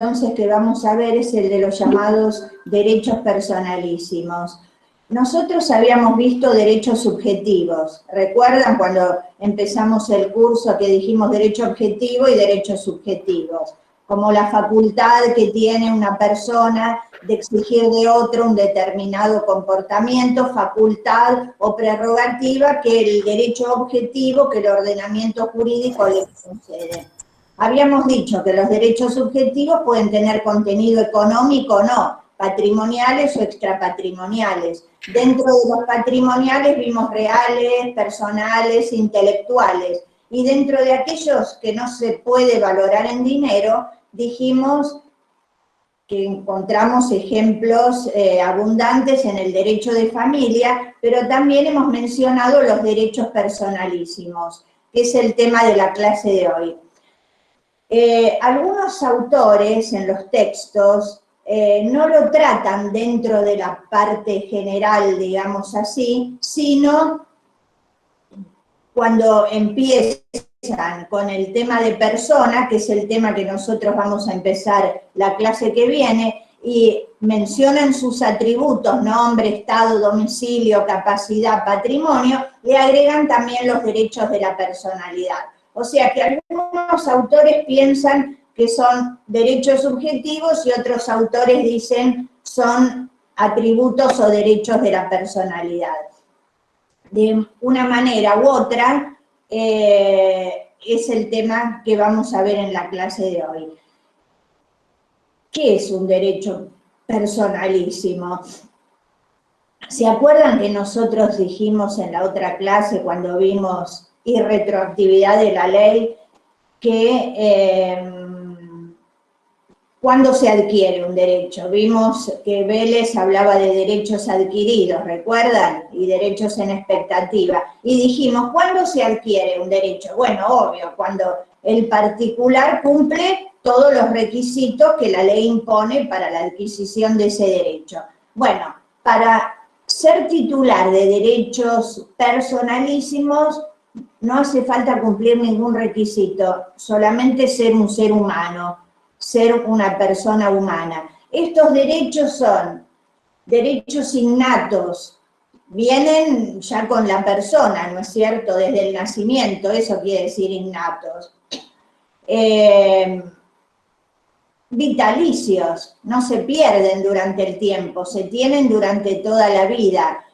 entonces que vamos a ver es el de los llamados derechos personalísimos. Nosotros habíamos visto derechos subjetivos. ¿Recuerdan cuando empezamos el curso que dijimos derecho objetivo y derechos subjetivos? Como la facultad que tiene una persona de exigir de otro un determinado comportamiento, facultad o prerrogativa que el derecho objetivo, que el ordenamiento jurídico le concede. Habíamos dicho que los derechos subjetivos pueden tener contenido económico o no, patrimoniales o extrapatrimoniales. Dentro de los patrimoniales vimos reales, personales, intelectuales. Y dentro de aquellos que no se puede valorar en dinero, dijimos que encontramos ejemplos abundantes en el derecho de familia, pero también hemos mencionado los derechos personalísimos, que es el tema de la clase de hoy. Algunos autores en los textos no lo tratan dentro de la parte general, digamos así, sino cuando empiezan con el tema de persona, que es el tema que nosotros vamos a empezar la clase que viene, y mencionan sus atributos, nombre, estado, domicilio, capacidad, patrimonio, le agregan también los derechos de la personalidad. O sea que algunos autores piensan que son derechos subjetivos y otros autores dicen son atributos o derechos de la personalidad. De una manera u otra, es el tema que vamos a ver en la clase de hoy. ¿Qué es un derecho personalísimo? ¿Se acuerdan que nosotros dijimos en la otra clase, cuando vimos irretroactividad de la ley, que ¿cuándo se adquiere un derecho? Vimos que Vélez hablaba de derechos adquiridos, ¿recuerdan? Y derechos en expectativa. Y dijimos, ¿cuándo se adquiere un derecho? Bueno, obvio, cuando el particular cumple todos los requisitos que la ley impone para la adquisición de ese derecho. Bueno, para ser titular de derechos personalísimos no hace falta cumplir ningún requisito, solamente ser un ser humano, ser una persona humana. Estos derechos son derechos innatos, vienen ya con la persona, ¿no es cierto?, desde el nacimiento, eso quiere decir innatos. Vitalicios, no se pierden durante el tiempo, se tienen durante toda la vida.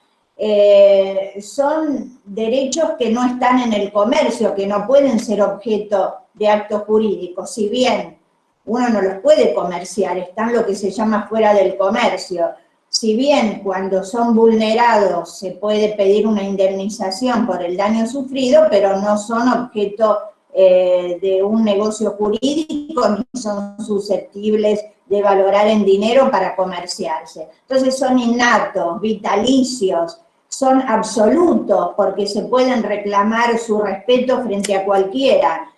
Son derechos que no están en el comercio, que no pueden ser objeto de actos jurídicos, si bien uno no los puede comerciar, están lo que se llama fuera del comercio. Si bien cuando son vulnerados se puede pedir una indemnización por el daño sufrido, pero no son objeto de un negocio jurídico, ni son susceptibles de valorar en dinero para comerciarse. Entonces son innatos, vitalicios, son absolutos, porque se pueden reclamar su respeto frente a cualquiera.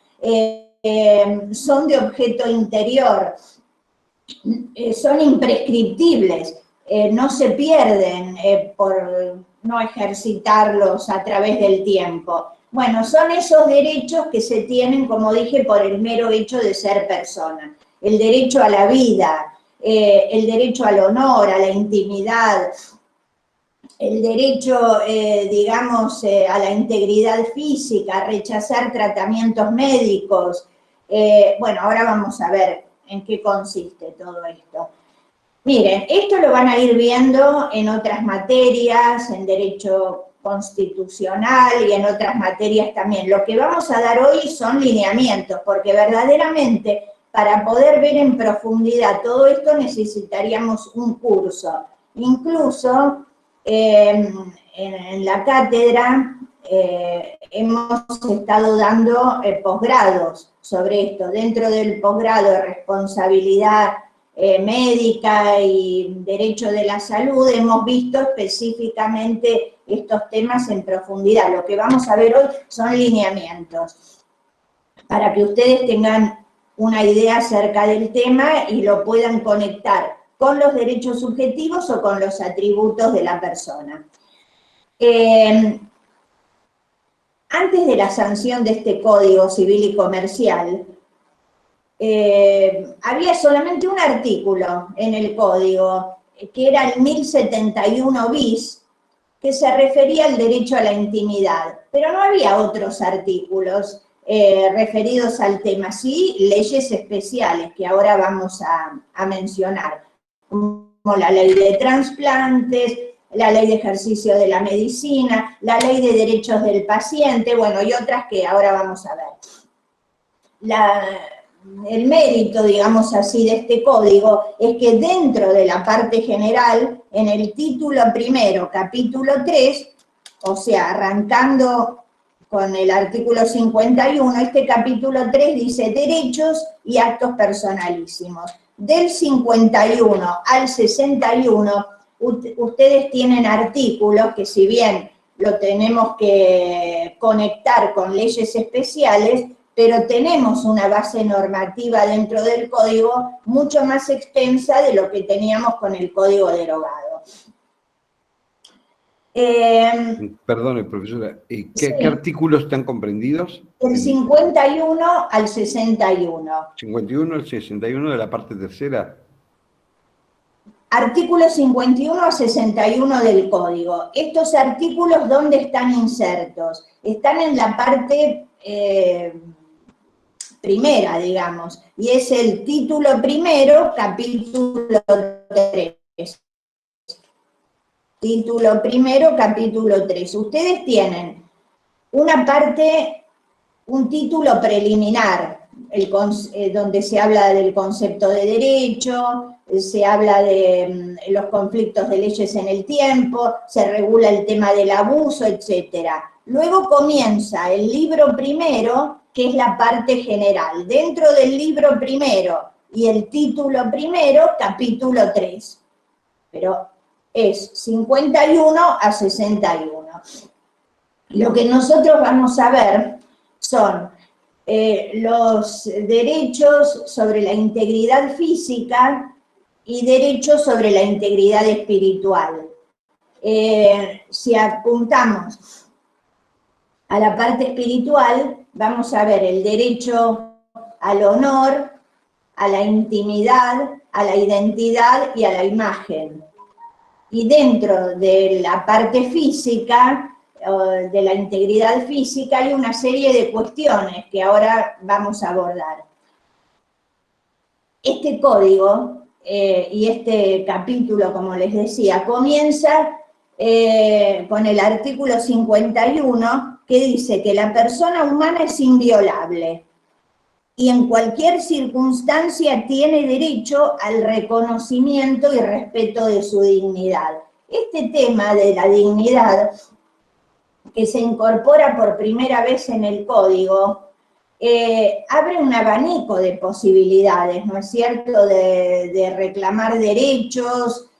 Son de objeto interior, son imprescriptibles, no se pierden por no ejercitarlos a través del tiempo. Bueno, son esos derechos que se tienen, como dije, por el mero hecho de ser persona. El derecho a la vida, el derecho al honor, a la intimidad, el derecho, digamos, a la integridad física, a rechazar tratamientos médicos. Bueno, ahora vamos a ver en qué consiste todo esto. Miren, esto lo van a ir viendo en otras materias, en derecho constitucional y en otras materias también. Lo que vamos a dar hoy son lineamientos, porque verdaderamente para poder ver en profundidad todo esto necesitaríamos un curso. Incluso en la cátedra hemos estado dando posgrados sobre esto. Dentro del posgrado de responsabilidad médica y derecho de la salud, hemos visto específicamente estos temas en profundidad. Lo que vamos a ver hoy son lineamientos, para que ustedes tengan una idea acerca del tema y lo puedan conectar con los derechos subjetivos o con los atributos de la persona. Antes de la sanción de este Código Civil y Comercial, había solamente un artículo en el código, que era el 1071 bis, que se refería al derecho a la intimidad, pero no había otros artículos referidos al tema, sí leyes especiales que ahora vamos a mencionar, como la ley de trasplantes, la ley de ejercicio de la medicina, la ley de derechos del paciente, bueno, y otras que ahora vamos a ver. El mérito, digamos así, de este código es que dentro de la parte general, en el título primero, capítulo 3, o sea, arrancando con el artículo 51, este capítulo 3 dice derechos y actos personalísimos. Del 51 al 61, ustedes tienen artículos que, si bien lo tenemos que conectar con leyes especiales, pero tenemos una base normativa dentro del código mucho más extensa de lo que teníamos con el código derogado. Perdone, profesora, sí. ¿qué artículos están comprendidos? Del 51 al 61. 51 al 61 de la parte tercera. Artículos 51 a 61 del código. Estos artículos, ¿dónde están insertos? Están en la parte primera, digamos, y es el título primero, capítulo 3. Título primero, capítulo 3. Ustedes tienen una parte, un título preliminar, donde se habla del concepto de derecho, se habla de los conflictos de leyes en el tiempo, se regula el tema del abuso, etc. Luego comienza el libro primero, que es la parte general. Dentro del libro primero y el título primero, capítulo 3. Pero es 51 a 61. Lo que nosotros vamos a ver son los derechos sobre la integridad física y derechos sobre la integridad espiritual. Si apuntamos a la parte espiritual, vamos a ver el derecho al honor, a la intimidad, a la identidad y a la imagen. Y dentro de la parte física, de la integridad física, hay una serie de cuestiones que ahora vamos a abordar. Este código y este capítulo, como les decía, comienza con el artículo 51, que dice que la persona humana es inviolable y en cualquier circunstancia tiene derecho al reconocimiento y respeto de su dignidad. Este tema de la dignidad, que se incorpora por primera vez en el código, abre un abanico de posibilidades, ¿no es cierto?, de reclamar derechos,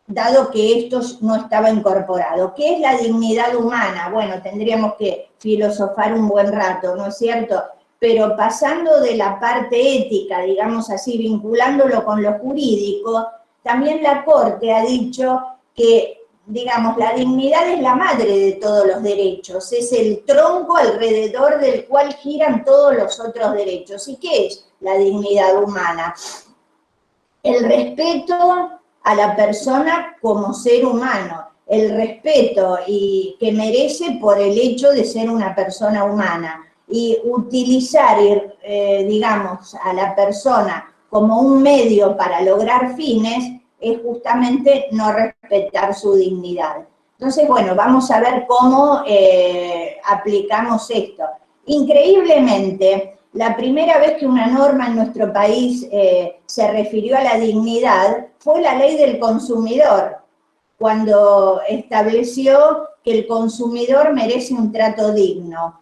dado que esto no estaba incorporado. ¿Qué es la dignidad humana? Bueno, tendríamos que filosofar un buen rato, ¿no es cierto? Pero pasando de la parte ética, digamos así, vinculándolo con lo jurídico, también la Corte ha dicho que, digamos, la dignidad es la madre de todos los derechos, es el tronco alrededor del cual giran todos los otros derechos. ¿Y qué es la dignidad humana? El respeto a la persona como ser humano, el respeto que merece por el hecho de ser una persona humana, y utilizar, digamos, a la persona como un medio para lograr fines es justamente no respetar su dignidad. Entonces, bueno, vamos a ver cómo aplicamos esto. Increíblemente, la primera vez que una norma en nuestro país se refirió a la dignidad fue la Ley del Consumidor, cuando estableció que el consumidor merece un trato digno.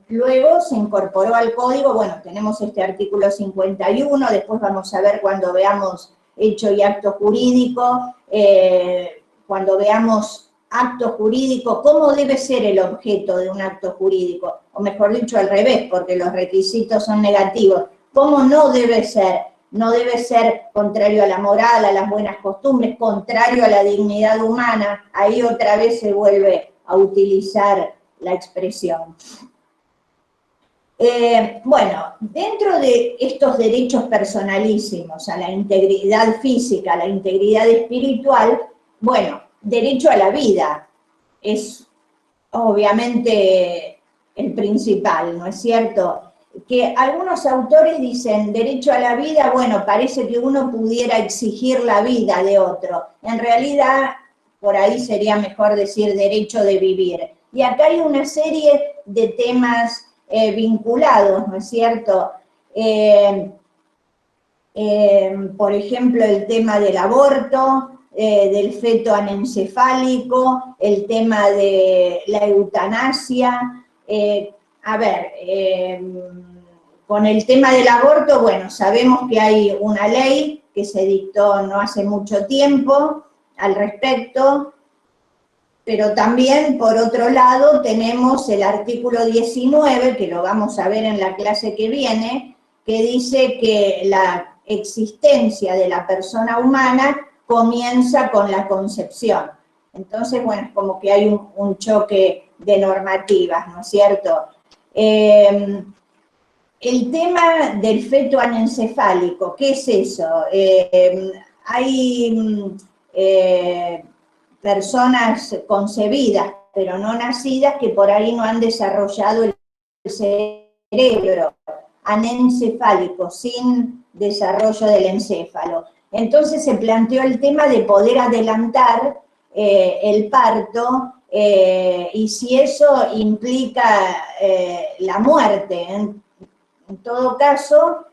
Luego se incorporó al código, bueno, tenemos este artículo 51, después vamos a ver cuando veamos hecho y acto jurídico, cuando veamos acto jurídico, cómo debe ser el objeto de un acto jurídico, o mejor dicho al revés, porque los requisitos son negativos, cómo no debe ser. No debe ser contrario a la moral, a las buenas costumbres, contrario a la dignidad humana. Ahí otra vez se vuelve a utilizar la expresión. Bueno, dentro de estos derechos personalísimos a la integridad física, a la integridad espiritual, bueno, derecho a la vida es obviamente el principal, ¿no es cierto? Que algunos autores dicen derecho a la vida, bueno, parece que uno pudiera exigir la vida de otro. En realidad, por ahí sería mejor decir derecho de vivir. Y acá hay una serie de temas vinculados, ¿no es cierto? Por ejemplo, el tema del aborto, del feto anencefálico, el tema de la eutanasia. Con el tema del aborto, bueno, sabemos que hay una ley que se dictó no hace mucho tiempo al respecto, pero también, por otro lado, tenemos el artículo 19, que lo vamos a ver en la clase que viene, que dice que la existencia de la persona humana comienza con la concepción. Entonces, bueno, es como que hay un choque de normativas, ¿no es cierto? El tema del feto anencefálico, ¿qué es eso? Hay personas concebidas, pero no nacidas, que por ahí no han desarrollado el cerebro anencefálico, sin desarrollo del encéfalo. Entonces se planteó el tema de poder adelantar el parto y si eso implica la muerte. En todo caso,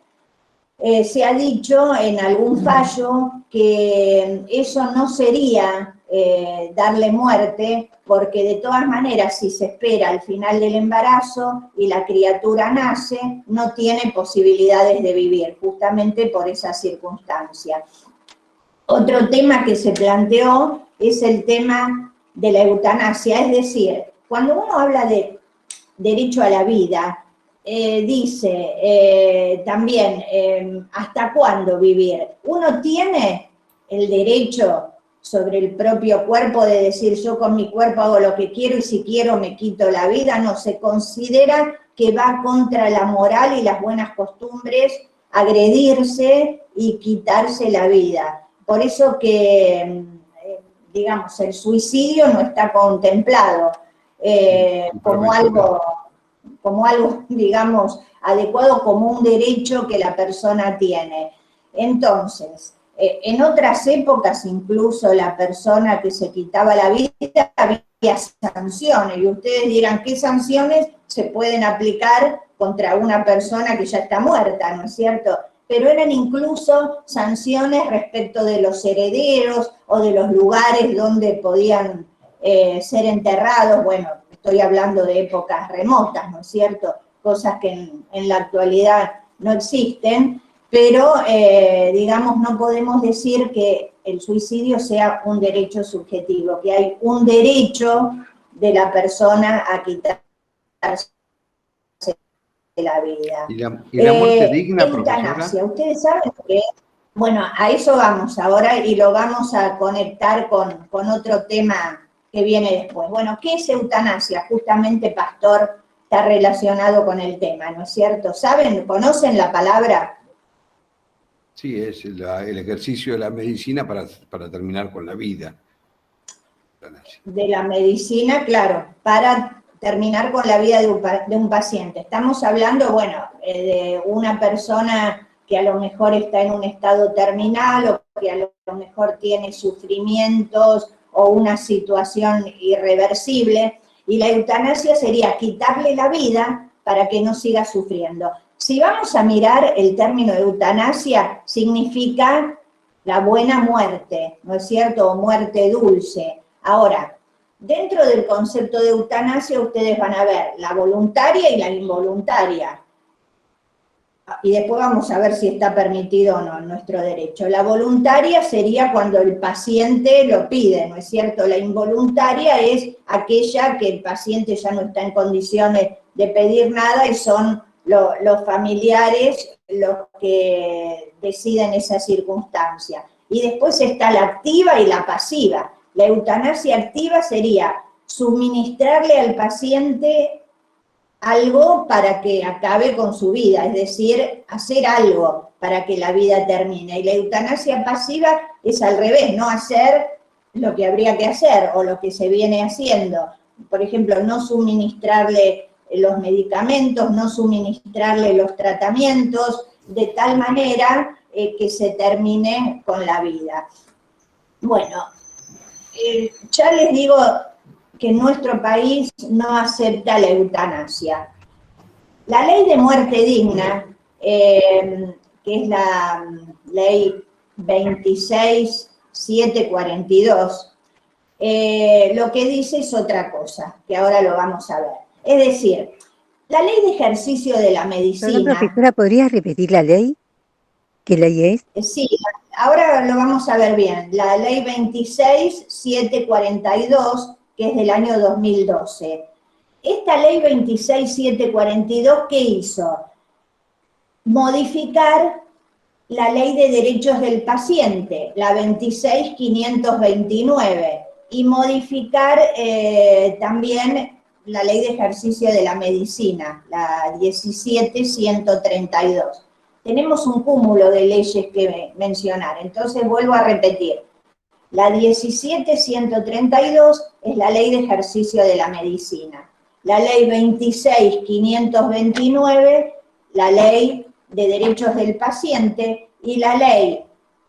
se ha dicho en algún fallo que eso no sería darle muerte, porque de todas maneras, si se espera al final del embarazo y la criatura nace, no tiene posibilidades de vivir, justamente por esa circunstancia. Otro tema que se planteó es el tema de la eutanasia, es decir, cuando uno habla de derecho a la vida, dice también hasta cuándo vivir. Uno tiene el derecho sobre el propio cuerpo de decir yo con mi cuerpo hago lo que quiero y si quiero me quito la vida. No, se considera que va contra la moral y las buenas costumbres agredirse y quitarse la vida. Por eso que, digamos, el suicidio no está contemplado como algo, digamos, adecuado, como un derecho que la persona tiene. Entonces, en otras épocas incluso la persona que se quitaba la vida había sanciones, y ustedes dirán, ¿qué sanciones se pueden aplicar contra una persona que ya está muerta, no es cierto? Pero eran incluso sanciones respecto de los herederos o de los lugares donde podían ser enterrados. Bueno, estoy hablando de épocas remotas, ¿no es cierto? Cosas que en la actualidad no existen, pero, digamos, no podemos decir que el suicidio sea un derecho subjetivo, que hay un derecho de la persona a quitarse la vida. ¿Y la muerte digna, eutanasia, profesora? ustedes saben que, bueno, a eso vamos ahora y lo vamos a conectar con otro tema que viene después. Bueno, ¿qué es eutanasia? Justamente, Pastor, está relacionado con el tema, ¿no es cierto? ¿Saben, conocen la palabra? Sí, es el ejercicio de la medicina para terminar con la vida. De la medicina, claro, para terminar con la vida de un paciente. Estamos hablando, bueno, de una persona que a lo mejor está en un estado terminal o que a lo mejor tiene sufrimientos o una situación irreversible, y la eutanasia sería quitarle la vida para que no siga sufriendo. Si vamos a mirar el término eutanasia, significa la buena muerte, ¿no es cierto? O muerte dulce. Ahora, dentro del concepto de eutanasia ustedes van a ver la voluntaria y la involuntaria. Y después vamos a ver si está permitido o no nuestro derecho. La voluntaria sería cuando el paciente lo pide, ¿no es cierto? La involuntaria es aquella que el paciente ya no está en condiciones de pedir nada y son los familiares los que deciden esa circunstancia. Y después está la activa y la pasiva. La eutanasia activa sería suministrarle al paciente algo para que acabe con su vida, es decir, hacer algo para que la vida termine. Y la eutanasia pasiva es al revés, no hacer lo que habría que hacer o lo que se viene haciendo. Por ejemplo, no suministrarle los medicamentos, no suministrarle los tratamientos, de tal manera que se termine con la vida. Bueno, ya les digo que nuestro país no acepta la eutanasia. La ley de muerte digna, que es la ley 26742, lo que dice es otra cosa, que ahora lo vamos a ver. Es decir, la ley de ejercicio de la medicina... Perdón, profesora, ¿podrías repetir la ley? ¿Qué ley es? Sí, ahora lo vamos a ver bien. La ley 26742, que es del año 2012. Esta ley 26742, ¿qué hizo? Modificar la ley de derechos del paciente, la 26529, y modificar también la ley de ejercicio de la medicina, la 17132. Tenemos un cúmulo de leyes que mencionar, entonces vuelvo a repetir. La 17132 es la ley de ejercicio de la medicina. La ley 26529, la ley de derechos del paciente, y la ley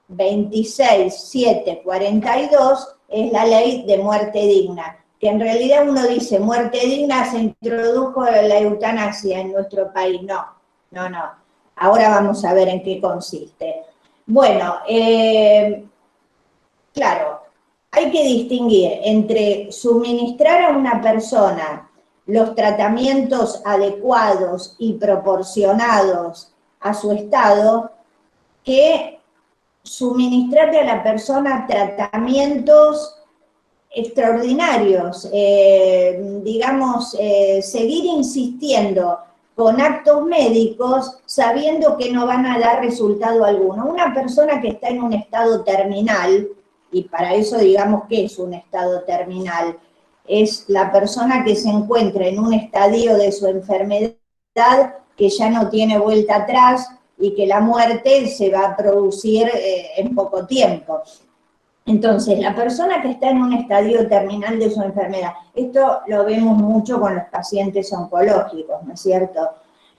26742 es la ley de muerte digna, que en realidad uno dice muerte digna, se introdujo la eutanasia en nuestro país. No. Ahora vamos a ver en qué consiste. Bueno, claro, hay que distinguir entre suministrar a una persona los tratamientos adecuados y proporcionados a su estado, que suministrarle a la persona tratamientos extraordinarios, digamos, seguir insistiendo con actos médicos sabiendo que no van a dar resultado alguno. Una persona que está en un estado terminal, y para eso digamos que es un estado terminal, es la persona que se encuentra en un estadio de su enfermedad que ya no tiene vuelta atrás y que la muerte se va a producir en poco tiempo. Entonces, la persona que está en un estadio terminal de su enfermedad, esto lo vemos mucho con los pacientes oncológicos, ¿no es cierto?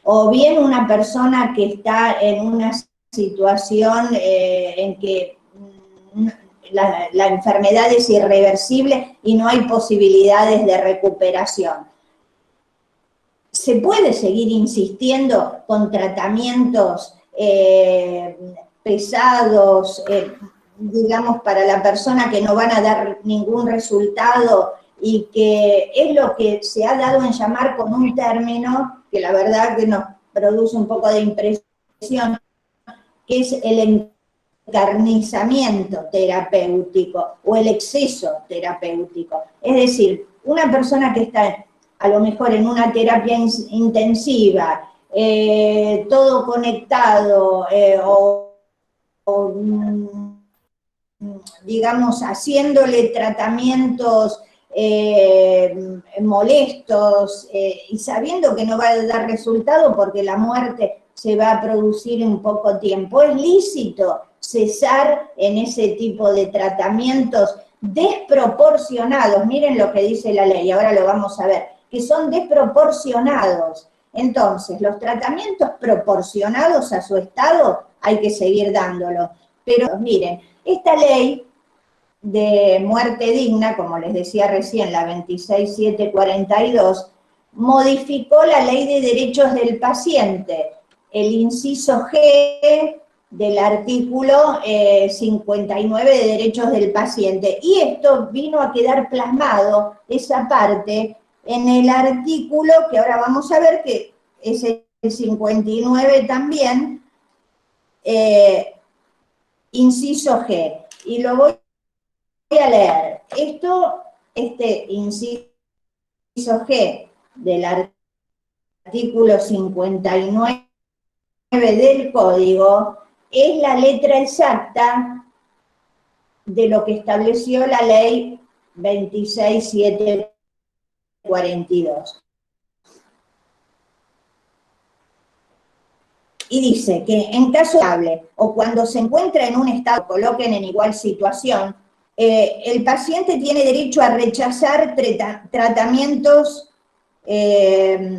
O bien una persona que está en una situación en que la enfermedad es irreversible y no hay posibilidades de recuperación. Se puede seguir insistiendo con tratamientos pesados, digamos, para la persona que no van a dar ningún resultado y que es lo que se ha dado en llamar con un término que la verdad que nos produce un poco de impresión, que es el encarnizamiento terapéutico o el exceso terapéutico. Es decir, una persona que está a lo mejor en una terapia intensiva, todo conectado o digamos, haciéndole tratamientos molestos y sabiendo que no va a dar resultado porque la muerte se va a producir en poco tiempo. Es lícito cesar en ese tipo de tratamientos desproporcionados. Miren lo que dice la ley, ahora lo vamos a ver, que son desproporcionados. Entonces, los tratamientos proporcionados a su estado hay que seguir dándolos. Pero miren, esta ley de muerte digna, como les decía recién, la 26742, modificó la ley de derechos del paciente, el inciso G del artículo 59 de derechos del paciente. Y esto vino a quedar plasmado, esa parte, en el artículo que ahora vamos a ver, que es el 59 también, inciso G. Y lo voy a leer. Este inciso G del artículo 59 del Código es la letra exacta de lo que estableció la ley 26742. Y dice que en caso de o cuando se encuentra en un estado, coloquen en igual situación, el paciente tiene derecho a rechazar tratamientos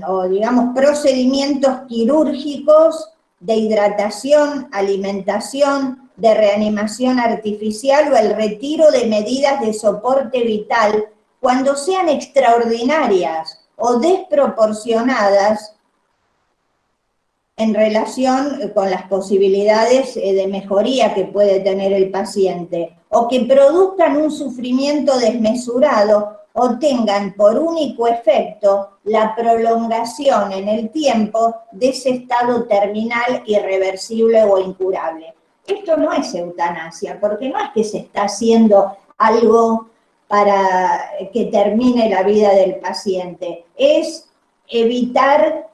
o digamos procedimientos quirúrgicos de hidratación, alimentación, de reanimación artificial o el retiro de medidas de soporte vital cuando sean extraordinarias o desproporcionadas en relación con las posibilidades de mejoría que puede tener el paciente, o que produzcan un sufrimiento desmesurado o tengan por único efecto la prolongación en el tiempo de ese estado terminal, irreversible o incurable. Esto no es eutanasia, porque no es que se está haciendo algo para que termine la vida del paciente, es evitar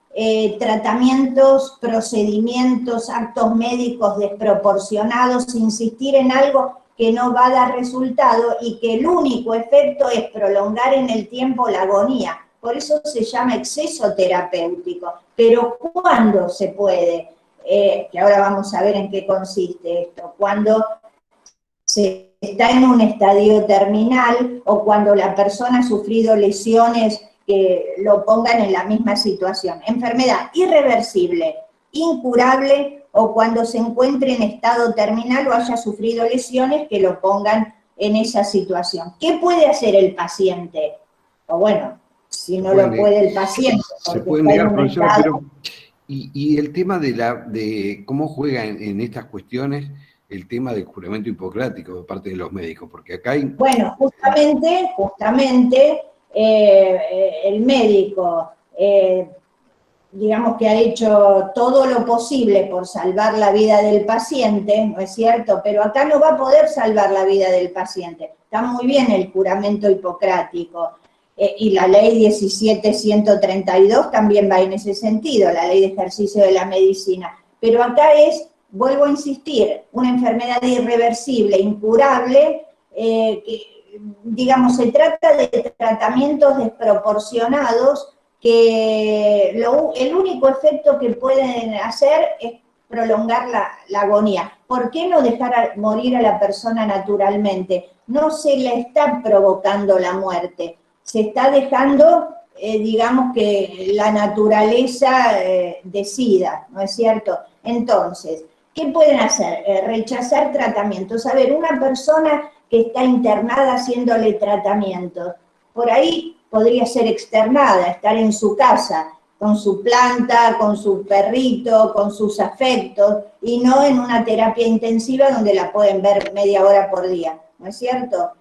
tratamientos, procedimientos, actos médicos desproporcionados, insistir en algo que no va a dar resultado y que el único efecto es prolongar en el tiempo la agonía. Por eso se llama exceso terapéutico. Pero ¿cuándo se puede? Que ahora vamos a ver en qué consiste esto. Cuando se está en un estadio terminal o cuando la persona ha sufrido lesiones que lo pongan en la misma situación. Enfermedad irreversible, incurable, o cuando se encuentre en estado terminal o haya sufrido lesiones que lo pongan en esa situación. ¿Qué puede hacer el paciente? O bueno, si no lo puede el paciente. Se puede negar, profesora, pero y el tema de cómo juega en estas cuestiones el tema del juramento hipocrático de parte de los médicos, porque acá hay... Bueno, justamente el médico, digamos que ha hecho todo lo posible por salvar la vida del paciente, ¿no es cierto? Pero acá no va a poder salvar la vida del paciente. Está muy bien el juramento hipocrático, y la ley 17.132 también va en ese sentido, la ley de ejercicio de la medicina. Pero acá es, vuelvo a insistir, una enfermedad irreversible, incurable, que, digamos, se trata de tratamientos desproporcionados que el único efecto que pueden hacer es prolongar la agonía. ¿Por qué no dejar morir a la persona naturalmente? No se le está provocando la muerte, se está dejando, digamos, que la naturaleza decida, ¿no es cierto? Entonces, ¿qué pueden hacer? Rechazar tratamientos. A ver, una persona que está internada haciéndole tratamientos, por ahí podría ser externada, estar en su casa, con su planta, con su perrito, con sus afectos, y no en una terapia intensiva donde la pueden ver media hora por día, ¿no es cierto?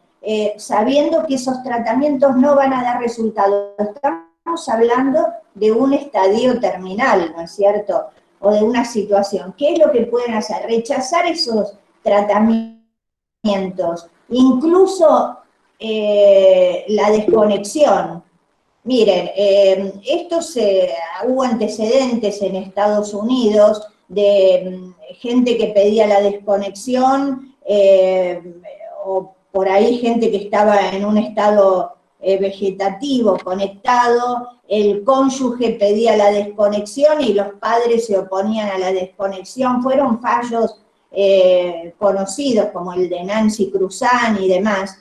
Sabiendo que esos tratamientos no van a dar resultados. Estamos hablando de un estadio terminal, ¿no es cierto? O de una situación. ¿Qué es lo que pueden hacer? Rechazar esos tratamientos, incluso la desconexión. Miren, hubo antecedentes en Estados Unidos de gente que pedía la desconexión, o por ahí gente que estaba en un estado vegetativo, conectado, el cónyuge pedía la desconexión y los padres se oponían a la desconexión. Fueron fallos conocidos como el de Nancy Cruzan y demás.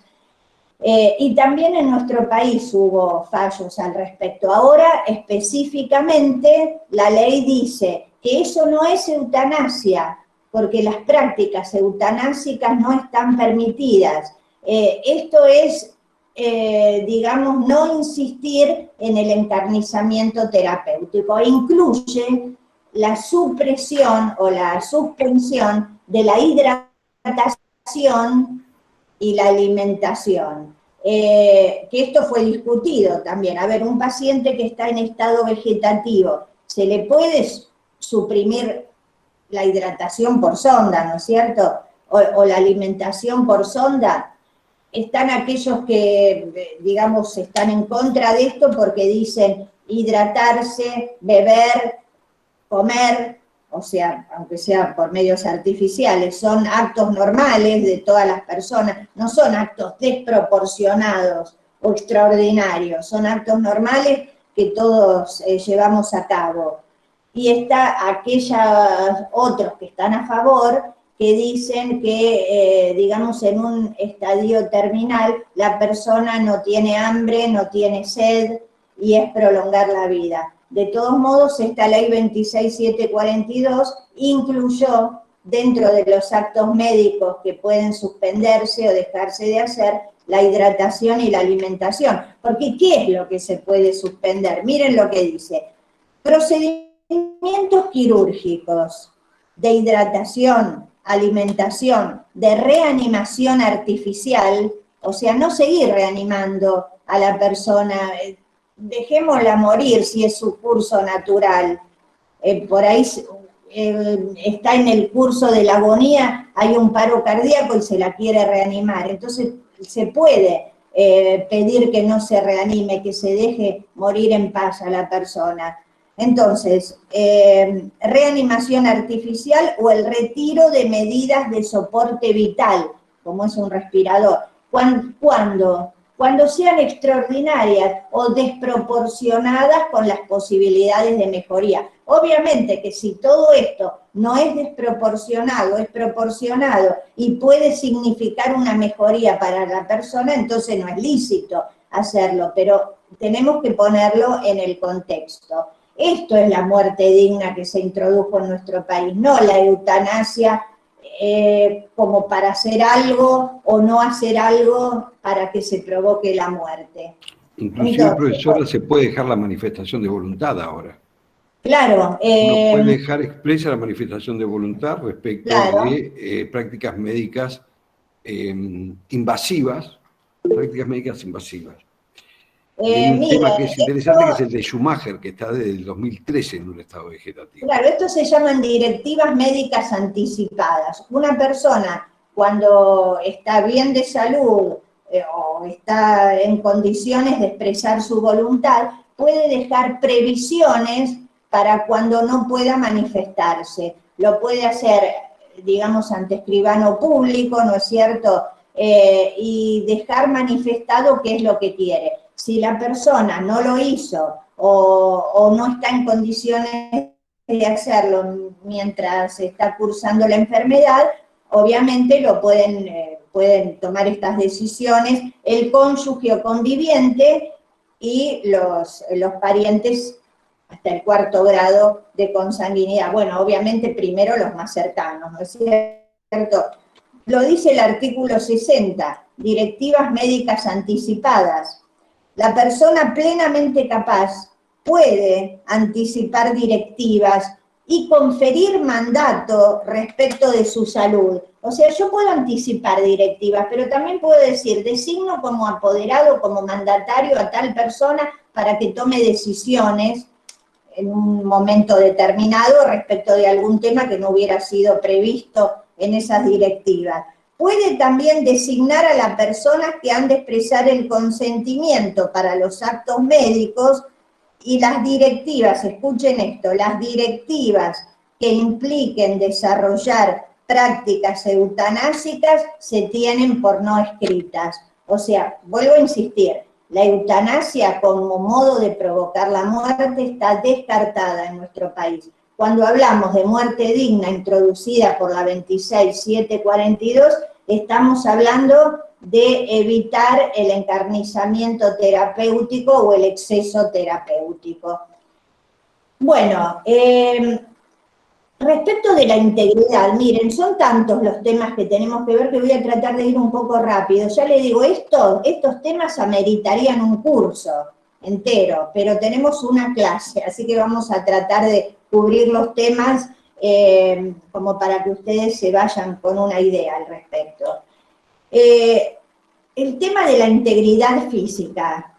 Y también en nuestro país hubo fallos al respecto. Ahora, específicamente, la ley dice que eso no es eutanasia, porque las prácticas eutanásicas no están permitidas. Esto es, digamos, no insistir en el encarnizamiento terapéutico. Incluye la supresión o la suspensión de la hidratación y la alimentación. Que esto fue discutido también. A ver, un paciente que está en estado vegetativo, ¿se le puede suprimir la hidratación por sonda, ¿no es cierto? O la alimentación por sonda. Están aquellos que, digamos, están en contra de esto porque dicen hidratarse, beber, comer, o sea, aunque sea por medios artificiales, son actos normales de todas las personas, no son actos desproporcionados o extraordinarios, son actos normales que todos llevamos a cabo. y está aquellos otros que están a favor, que dicen que, digamos, en un estadio terminal, la persona no tiene hambre, no tiene sed, y es prolongar la vida. De todos modos, esta ley 26742 incluyó dentro de los actos médicos que pueden suspenderse o dejarse de hacer, la hidratación y la alimentación. Porque, ¿qué es lo que se puede suspender? Miren lo que dice. Procedimientos quirúrgicos de hidratación, alimentación, de reanimación artificial, o sea, no seguir reanimando a la persona, dejémosla morir si es su curso natural. Por ahí está en el curso de la agonía, hay un paro cardíaco y se la quiere reanimar. Entonces, se puede pedir que no se reanime, que se deje morir en paz a la persona. Entonces, reanimación artificial o el retiro de medidas de soporte vital, como es un respirador. Cuando sean extraordinarias o desproporcionadas con las posibilidades de mejoría. Obviamente que si todo esto no es desproporcionado, es proporcionado y puede significar una mejoría para la persona, entonces no es lícito hacerlo, pero tenemos que ponerlo en el contexto. Esto es la muerte digna que se introdujo en nuestro país, no la eutanasia como para hacer algo o no hacer algo para que se provoque la muerte. Inclusive, entonces, profesora, se puede dejar la manifestación de voluntad ahora. Claro. Uno puede dejar expresa la manifestación de voluntad respecto de prácticas médicas invasivas, Hay un tema que es interesante, que es el de Schumacher, que está desde el 2013 en un estado vegetativo. Claro, esto se llaman directivas médicas anticipadas. Una persona, cuando está bien de salud o está en condiciones de expresar su voluntad, puede dejar previsiones para cuando no pueda manifestarse. Lo puede hacer, digamos, ante escribano público, ¿no es cierto? Y dejar manifestado qué es lo que quiere. Si la persona no lo hizo o no está en condiciones de hacerlo mientras está cursando la enfermedad, obviamente lo pueden tomar estas decisiones el cónyuge o conviviente y los parientes hasta el 4º grado de consanguinidad. Bueno, obviamente primero los más cercanos, ¿no es cierto? Lo dice el artículo 60, directivas médicas anticipadas. La persona plenamente capaz puede anticipar directivas y conferir mandato respecto de su salud. O sea, yo puedo anticipar directivas, pero también puedo decir, designo como apoderado, como mandatario a tal persona para que tome decisiones en un momento determinado respecto de algún tema que no hubiera sido previsto en esas directivas. Puede también designar a las personas que han de expresar el consentimiento para los actos médicos y las directivas, escuchen esto, las directivas que impliquen desarrollar prácticas eutanásicas se tienen por no escritas. O sea, vuelvo a insistir, la eutanasia como modo de provocar la muerte está descartada en nuestro país. Cuando hablamos de muerte digna introducida por la 26742, estamos hablando de evitar el encarnizamiento terapéutico o el exceso terapéutico. Bueno, respecto de la integridad, miren, son tantos los temas que tenemos que ver que voy a tratar de ir un poco rápido. Ya les digo, estos temas ameritarían un curso entero, pero tenemos una clase, así que vamos a tratar de cubrir los temas como para que ustedes se vayan con una idea al respecto. El tema de la integridad física.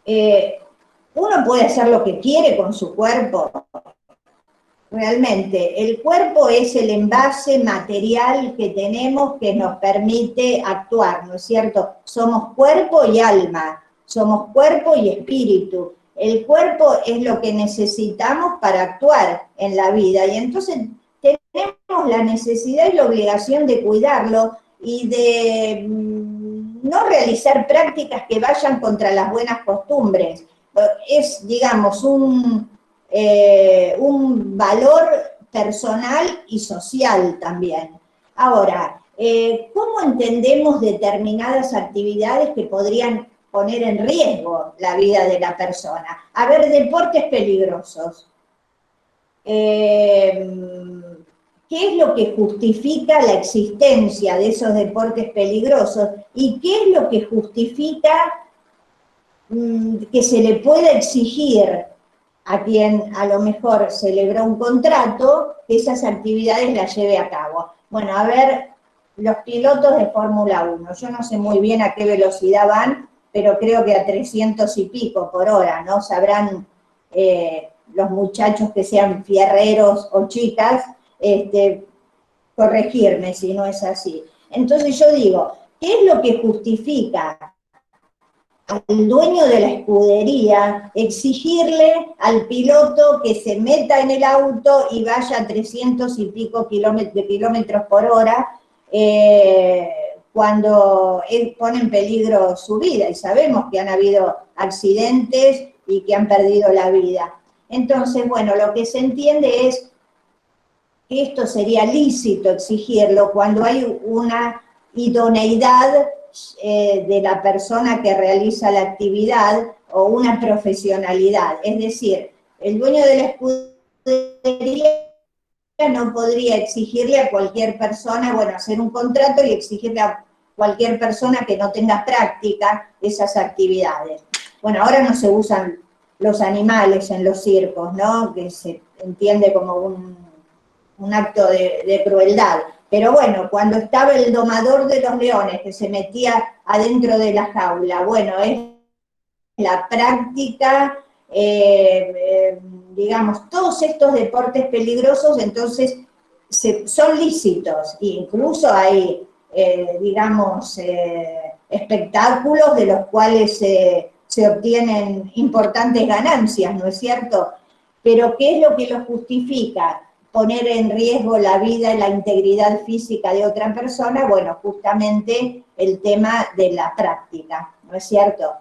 Uno puede hacer lo que quiere con su cuerpo. Realmente, el cuerpo es el envase material que tenemos que nos permite actuar, ¿no es cierto? Somos cuerpo y alma, somos cuerpo y espíritu. El cuerpo es lo que necesitamos para actuar en la vida y entonces tenemos la necesidad y la obligación de cuidarlo y de no realizar prácticas que vayan contra las buenas costumbres. Es, digamos, un valor personal y social también. Ahora, ¿cómo entendemos determinadas actividades que podrían poner en riesgo la vida de la persona? A ver, deportes peligrosos. ¿Qué es lo que justifica la existencia de esos deportes peligrosos? ¿Y qué es lo que justifica que se le pueda exigir a quien a lo mejor celebró un contrato que esas actividades las lleve a cabo? Bueno, a ver, los pilotos de Fórmula 1, yo no sé muy bien a qué velocidad van, pero creo que a 300 y pico por hora, ¿no? Sabrán los muchachos que sean fierreros o chicas, corregirme si no es así. Entonces yo digo, ¿qué es lo que justifica al dueño de la escudería exigirle al piloto que se meta en el auto y vaya a 300 y pico kilómetros por hora cuando él pone en peligro su vida? Y sabemos que han habido accidentes y que han perdido la vida. Entonces, bueno, lo que se entiende es que esto sería lícito exigirlo cuando hay una idoneidad de la persona que realiza la actividad o una profesionalidad. Es decir, el dueño de la escudería no podría exigirle a cualquier persona, bueno, hacer un contrato y exigirle a cualquier persona que no tenga práctica esas actividades. Bueno, ahora no se usan los animales en los circos, ¿no? Que se entiende como un acto de crueldad. Pero bueno, cuando estaba el domador de los leones que se metía adentro de la jaula, bueno, es la práctica, digamos, todos estos deportes peligrosos, entonces, son lícitos. Incluso hay, digamos, espectáculos de los cuales se obtienen importantes ganancias, ¿no es cierto? Pero ¿qué es lo que lo justifica? Poner en riesgo la vida y la integridad física de otra persona, bueno, justamente el tema de la práctica, ¿no es cierto?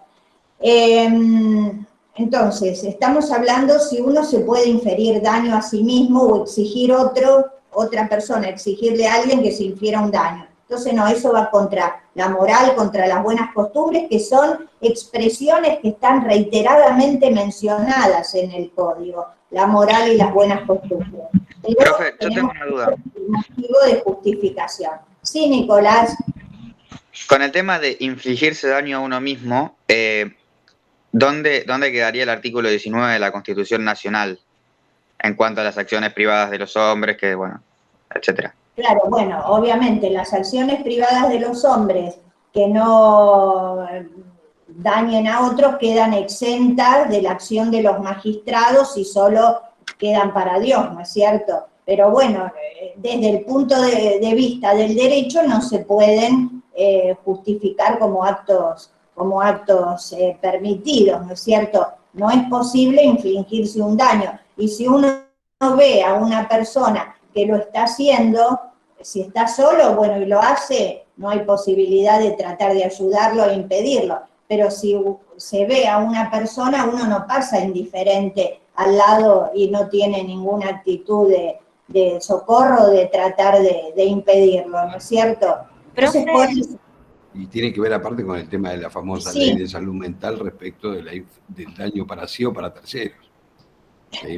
Entonces, estamos hablando si uno se puede inferir daño a sí mismo o exigir otra persona, exigirle a alguien que se infiera un daño. Entonces, no, eso va contra la moral, contra las buenas costumbres, que son expresiones que están reiteradamente mencionadas en el código, la moral y las buenas costumbres. Pero profe, yo tengo una duda. Un motivo de justificación. Sí, Nicolás. Con el tema de infligirse daño a uno mismo, ¿dónde quedaría el artículo 19 de la Constitución Nacional en cuanto a las acciones privadas de los hombres, que bueno, etcétera? Claro, bueno, obviamente las acciones privadas de los hombres que no dañen a otros quedan exentas de la acción de los magistrados y solo quedan para Dios, ¿no es cierto? Pero bueno, desde el punto de vista del derecho no se pueden justificar como actos permitidos, ¿no es cierto? No es posible infligirse un daño. Y si uno ve a una persona que lo está haciendo, si está solo, bueno, y lo hace, no hay posibilidad de tratar de ayudarlo e impedirlo. Pero si se ve a una persona, uno no pasa indiferente al lado y no tiene ninguna actitud de socorro, de tratar de impedirlo, ¿no es cierto? Entonces, por eso, y tiene que ver aparte con el tema de la famosa ley de salud mental respecto del daño para sí o para terceros.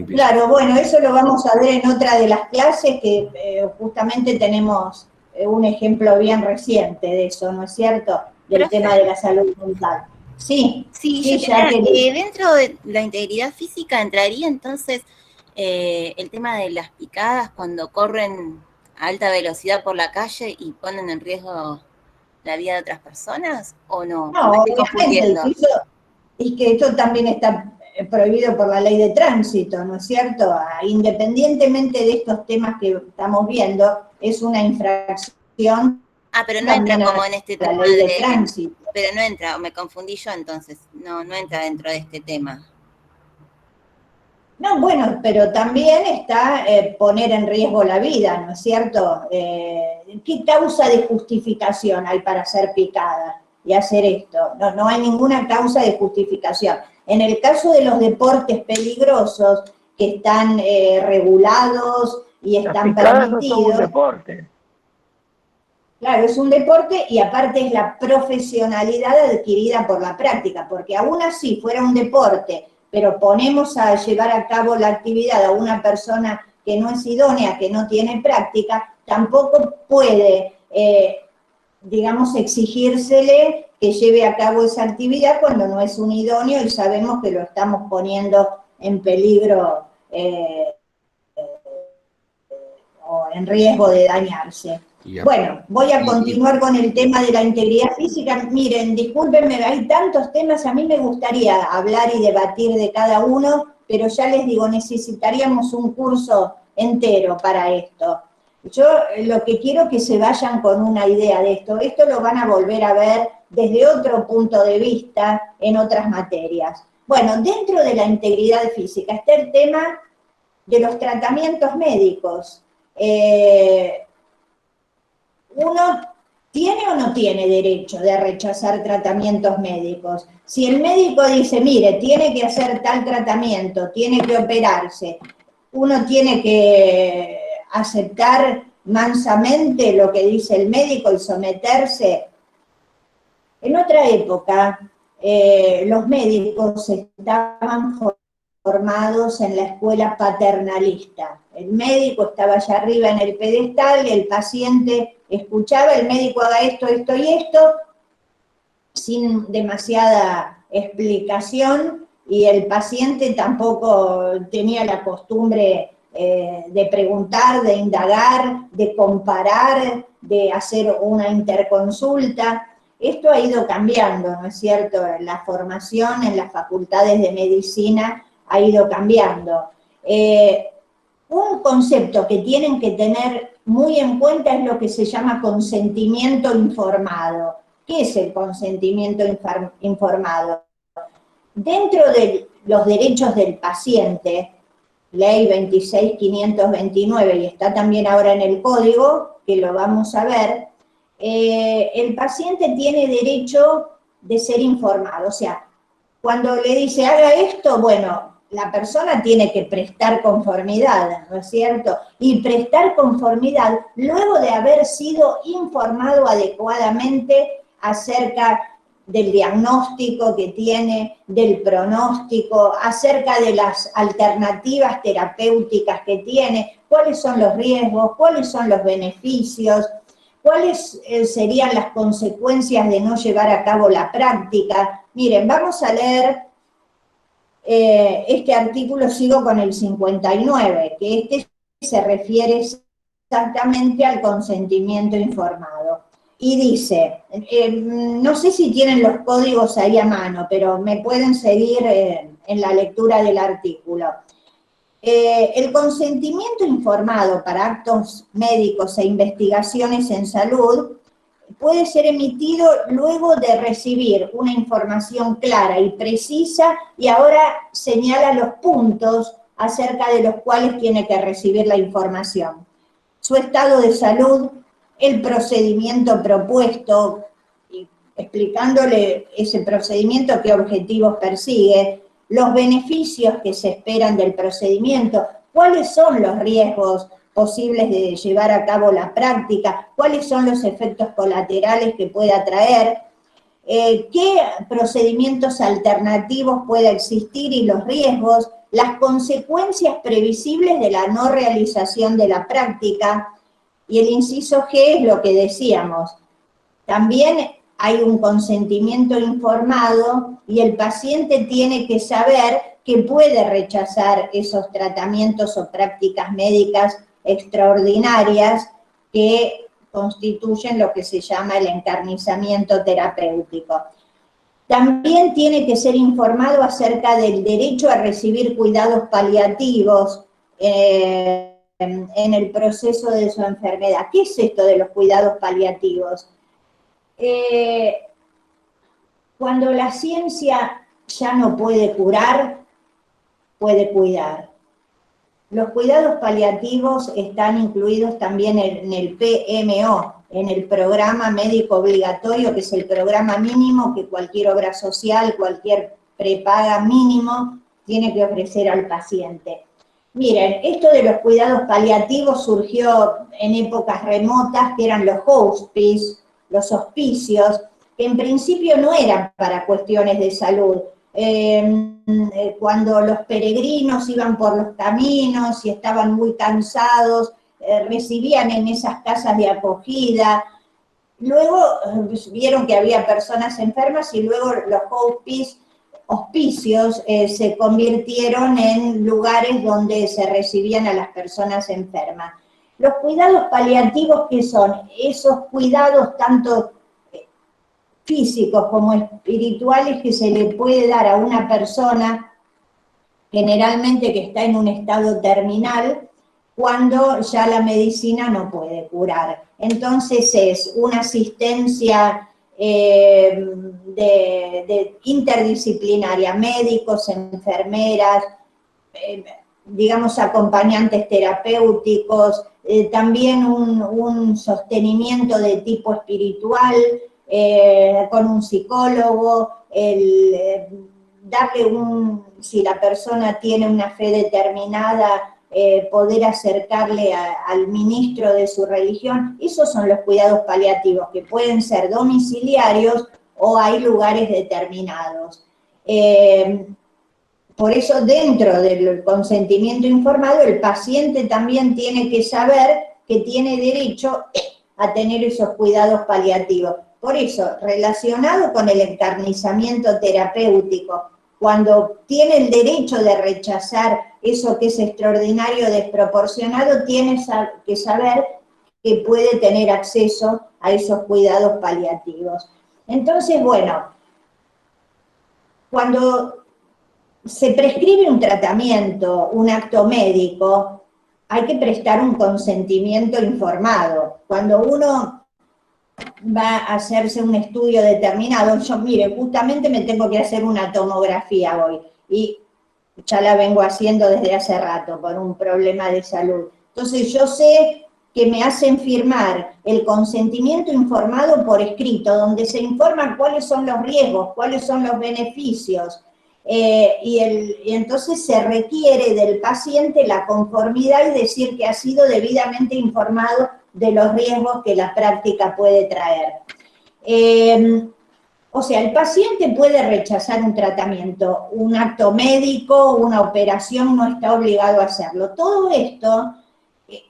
Claro, bueno, eso lo vamos a ver en otra de las clases, que justamente tenemos un ejemplo bien reciente de eso, ¿no es cierto? Del tema de la salud mental. Sí, ya dentro de la integridad física entraría entonces el tema de las picadas cuando corren a alta velocidad por la calle y ponen en riesgo la vida de otras personas, ¿o no? No, obviamente, y que esto también está prohibido por la ley de tránsito, ¿no es cierto? Independientemente de estos temas que estamos viendo, es una infracción. Pero no entra como en este tema de tránsito. Pero no entra, me confundí yo entonces, no entra dentro de este tema. No, bueno, pero también está poner en riesgo la vida, ¿no es cierto? ¿Qué causa de justificación hay para ser picada y hacer esto? No hay ninguna causa de justificación. En el caso de los deportes peligrosos, que están regulados y están picadas no son un permitidos. deporte. Claro, es un deporte y aparte es la profesionalidad adquirida por la práctica, porque aún así fuera un deporte, pero ponemos a llevar a cabo la actividad a una persona que no es idónea, que no tiene práctica, tampoco puede, digamos, exigírsele que lleve a cabo esa actividad cuando no es un idóneo y sabemos que lo estamos poniendo en peligro o en riesgo de dañarse. Bueno, voy a continuar con el tema de la integridad física. Miren, discúlpenme, hay tantos temas, a mí me gustaría hablar y debatir de cada uno, pero ya les digo, necesitaríamos un curso entero para esto. Yo lo que quiero es que se vayan con una idea de esto. Esto lo van a volver a ver desde otro punto de vista en otras materias. Bueno, dentro de la integridad física está el tema de los tratamientos médicos. ¿Uno tiene o no tiene derecho de rechazar tratamientos médicos? Si el médico dice, mire, tiene que hacer tal tratamiento, tiene que operarse, uno tiene que aceptar mansamente lo que dice el médico y someterse. En otra época, los médicos estaban formados en la escuela paternalista. El médico estaba allá arriba en el pedestal y el paciente escuchaba, el médico haga esto, esto y esto, sin demasiada explicación, y el paciente tampoco tenía la costumbre de preguntar, de indagar, de comparar, de hacer una interconsulta. Esto ha ido cambiando, ¿no es cierto? La formación en las facultades de medicina ha ido cambiando. Un concepto que tienen que tener muy en cuenta es lo que se llama consentimiento informado. ¿Qué es el consentimiento informado? Dentro de los derechos del paciente, Ley 26.529, y está también ahora en el código, que lo vamos a ver, el paciente tiene derecho de ser informado. O sea, cuando le dice haga esto, bueno, la persona tiene que prestar conformidad, ¿no es cierto? Y prestar conformidad luego de haber sido informado adecuadamente acerca del diagnóstico que tiene, del pronóstico, acerca de las alternativas terapéuticas que tiene, cuáles son los riesgos, cuáles son los beneficios, cuáles serían las consecuencias de no llevar a cabo la práctica. Miren, vamos a leer este artículo, sigo con el 59, que este se refiere exactamente al consentimiento informado. Y dice, no sé si tienen los códigos ahí a mano, pero me pueden seguir en la lectura del artículo. El consentimiento informado para actos médicos e investigaciones en salud puede ser emitido luego de recibir una información clara y precisa, y ahora señala los puntos acerca de los cuales tiene que recibir la información. Su estado de salud, el procedimiento propuesto, explicándole ese procedimiento, qué objetivos persigue, los beneficios que se esperan del procedimiento, cuáles son los riesgos posibles de llevar a cabo la práctica, cuáles son los efectos colaterales que pueda traer, qué procedimientos alternativos pueda existir y los riesgos, las consecuencias previsibles de la no realización de la práctica, y el inciso G es lo que decíamos. También hay un consentimiento informado y el paciente tiene que saber que puede rechazar esos tratamientos o prácticas médicas extraordinarias que constituyen lo que se llama el encarnizamiento terapéutico. También tiene que ser informado acerca del derecho a recibir cuidados paliativos en el proceso de su enfermedad. ¿Qué es esto de los cuidados paliativos? Cuando la ciencia ya no puede curar, puede cuidar. Los cuidados paliativos están incluidos también en el PMO, en el programa médico obligatorio, que es el programa mínimo que cualquier obra social, cualquier prepaga mínimo, tiene que ofrecer al paciente. Miren, esto de los cuidados paliativos surgió en épocas remotas, que eran los hospices, los hospicios, que en principio no eran para cuestiones de salud. Cuando los peregrinos iban por los caminos y estaban muy cansados, recibían en esas casas de acogida. Luego vieron que había personas enfermas y luego los hospicios se convirtieron en lugares donde se recibían a las personas enfermas. Los cuidados paliativos, ¿qué son? Esos cuidados tanto físicos como espirituales que se le puede dar a una persona, generalmente que está en un estado terminal, cuando ya la medicina no puede curar. Entonces es una asistencia interdisciplinaria, médicos, enfermeras, digamos acompañantes terapéuticos, también un sostenimiento de tipo espiritual, con un psicólogo, darle si la persona tiene una fe determinada, poder acercarle al ministro de su religión. Esos son los cuidados paliativos, que pueden ser domiciliarios o hay lugares determinados. Por eso, dentro del consentimiento informado, el paciente también tiene que saber que tiene derecho a tener esos cuidados paliativos. Por eso, relacionado con el encarnizamiento terapéutico, cuando tiene el derecho de rechazar eso que es extraordinario, desproporcionado, tiene que saber que puede tener acceso a esos cuidados paliativos. Entonces, bueno, cuando se prescribe un tratamiento, un acto médico, hay que prestar un consentimiento informado. Cuando uno va a hacerse un estudio determinado, yo, mire, justamente me tengo que hacer una tomografía hoy, y ya la vengo haciendo desde hace rato por un problema de salud. Entonces yo sé que me hacen firmar el consentimiento informado por escrito, donde se informan cuáles son los riesgos, cuáles son los beneficios, y entonces se requiere del paciente la conformidad y decir que ha sido debidamente informado de los riesgos que la práctica puede traer. O sea, el paciente puede rechazar un tratamiento, un acto médico, una operación, no está obligado a hacerlo. Todo esto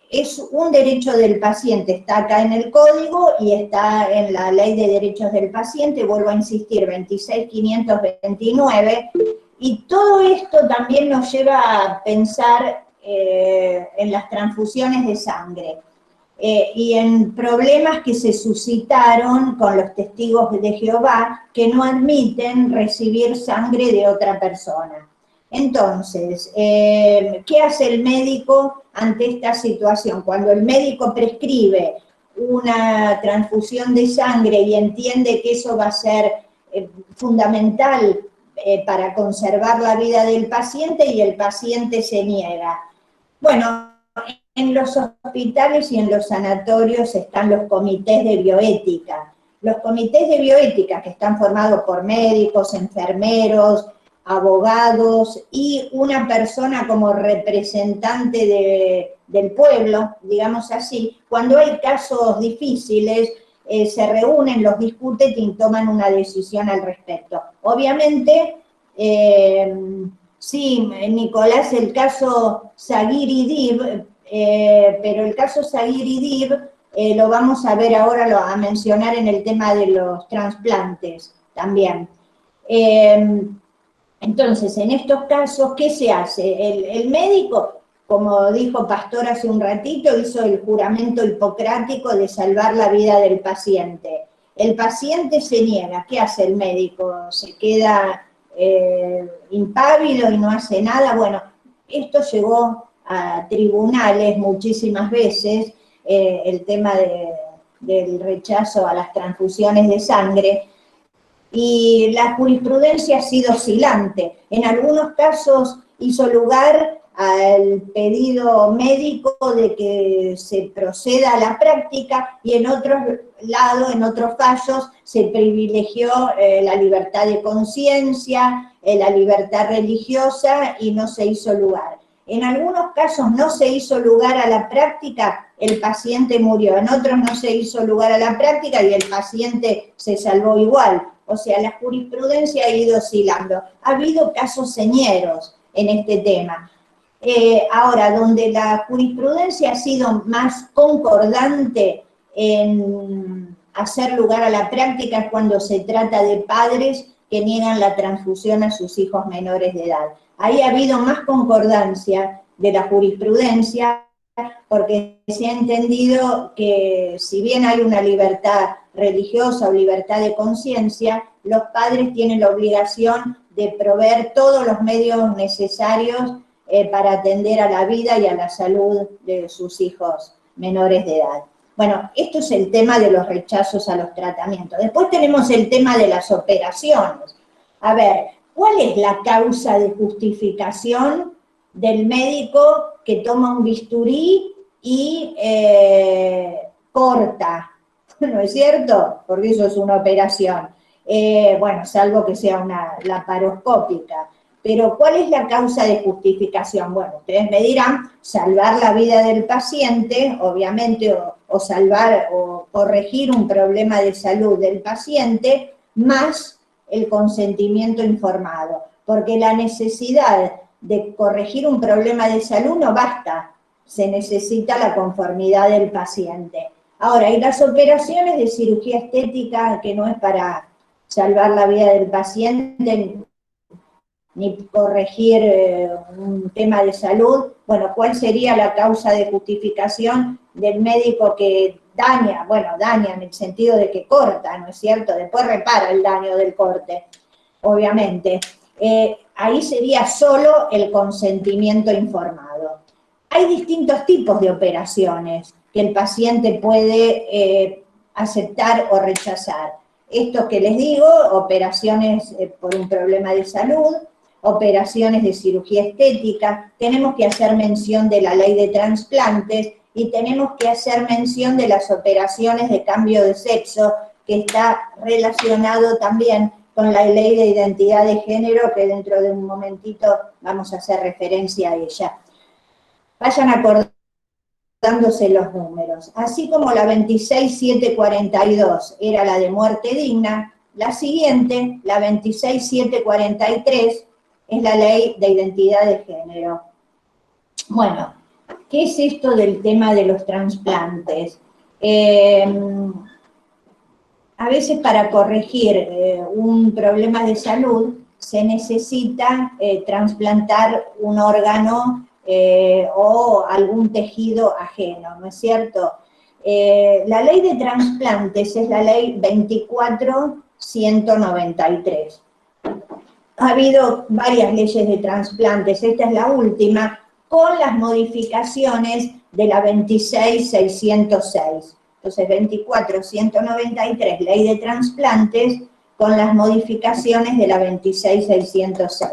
es un derecho del paciente, está acá en el código y está en la Ley de Derechos del Paciente, vuelvo a insistir, 26.529, y todo esto también nos lleva a pensar en las transfusiones de sangre. Y en problemas que se suscitaron con los testigos de Jehová que no admiten recibir sangre de otra persona. Entonces, ¿qué hace el médico ante esta situación? Cuando el médico prescribe una transfusión de sangre y entiende que eso va a ser fundamental para conservar la vida del paciente y el paciente se niega. Bueno, en los hospitales y en los sanatorios están los comités de bioética. Los comités de bioética que están formados por médicos, enfermeros, abogados y una persona como representante del pueblo, digamos así. Cuando hay casos difíciles, se reúnen, los discuten y toman una decisión al respecto. Obviamente, sí, Nicolás, el caso Zaguirre-Dib, pero el caso Zaguirre-Dib lo vamos a ver ahora, lo a mencionar en el tema de los trasplantes también. Entonces, en estos casos, ¿qué se hace? El médico, como dijo Pastor hace un ratito, hizo el juramento hipocrático de salvar la vida del paciente. El paciente se niega, ¿qué hace el médico? ¿Se queda impávido y no hace nada? Bueno, esto llegó a tribunales muchísimas veces, el tema del rechazo a las transfusiones de sangre, y la jurisprudencia ha sido oscilante. En algunos casos hizo lugar al pedido médico de que se proceda a la práctica, y en otros lados, en otros fallos, se privilegió la libertad de conciencia, la libertad religiosa, y no se hizo lugar. En algunos casos no se hizo lugar a la práctica, el paciente murió. En otros no se hizo lugar a la práctica y el paciente se salvó igual. O sea, la jurisprudencia ha ido oscilando. Ha habido casos señeros en este tema. Ahora, donde la jurisprudencia ha sido más concordante en hacer lugar a la práctica es cuando se trata de padres que niegan la transfusión a sus hijos menores de edad. Ahí ha habido más concordancia de la jurisprudencia porque se ha entendido que si bien hay una libertad religiosa o libertad de conciencia, los padres tienen la obligación de proveer todos los medios necesarios para atender a la vida y a la salud de sus hijos menores de edad. Bueno, esto es el tema de los rechazos a los tratamientos. Después tenemos el tema de las operaciones. A ver, ¿cuál es la causa de justificación del médico que toma un bisturí y corta? ¿No es cierto? Porque eso es una operación. Bueno, salvo que sea una laparoscópica. Pero ¿cuál es la causa de justificación? Bueno, ustedes me dirán, salvar la vida del paciente, obviamente, o salvar o corregir un problema de salud del paciente, más el consentimiento informado. Porque la necesidad de corregir un problema de salud no basta, se necesita la conformidad del paciente. Ahora, y las operaciones de cirugía estética, que no es para salvar la vida del paciente, ni corregir un tema de salud, bueno, ¿cuál sería la causa de justificación del médico que daña? Bueno, daña en el sentido de que corta, ¿no es cierto? Después repara el daño del corte, obviamente. Ahí sería solo el consentimiento informado. Hay distintos tipos de operaciones que el paciente puede aceptar o rechazar. Estos que les digo, operaciones por un problema de salud, operaciones de cirugía estética, tenemos que hacer mención de la ley de trasplantes y tenemos que hacer mención de las operaciones de cambio de sexo, que está relacionado también con la ley de identidad de género, que dentro de un momentito vamos a hacer referencia a ella. Vayan acordándose los números. Así como la 26742 era la de muerte digna, la siguiente, la 26743, es la ley de identidad de género. Bueno, ¿qué es esto del tema de los trasplantes? A veces para corregir un problema de salud se necesita trasplantar un órgano o algún tejido ajeno, ¿no es cierto? La ley de trasplantes es la ley 24193. Ha habido varias leyes de trasplantes, esta es la última, con las modificaciones de la 26606. Entonces, 24193, ley de trasplantes, con las modificaciones de la 26606.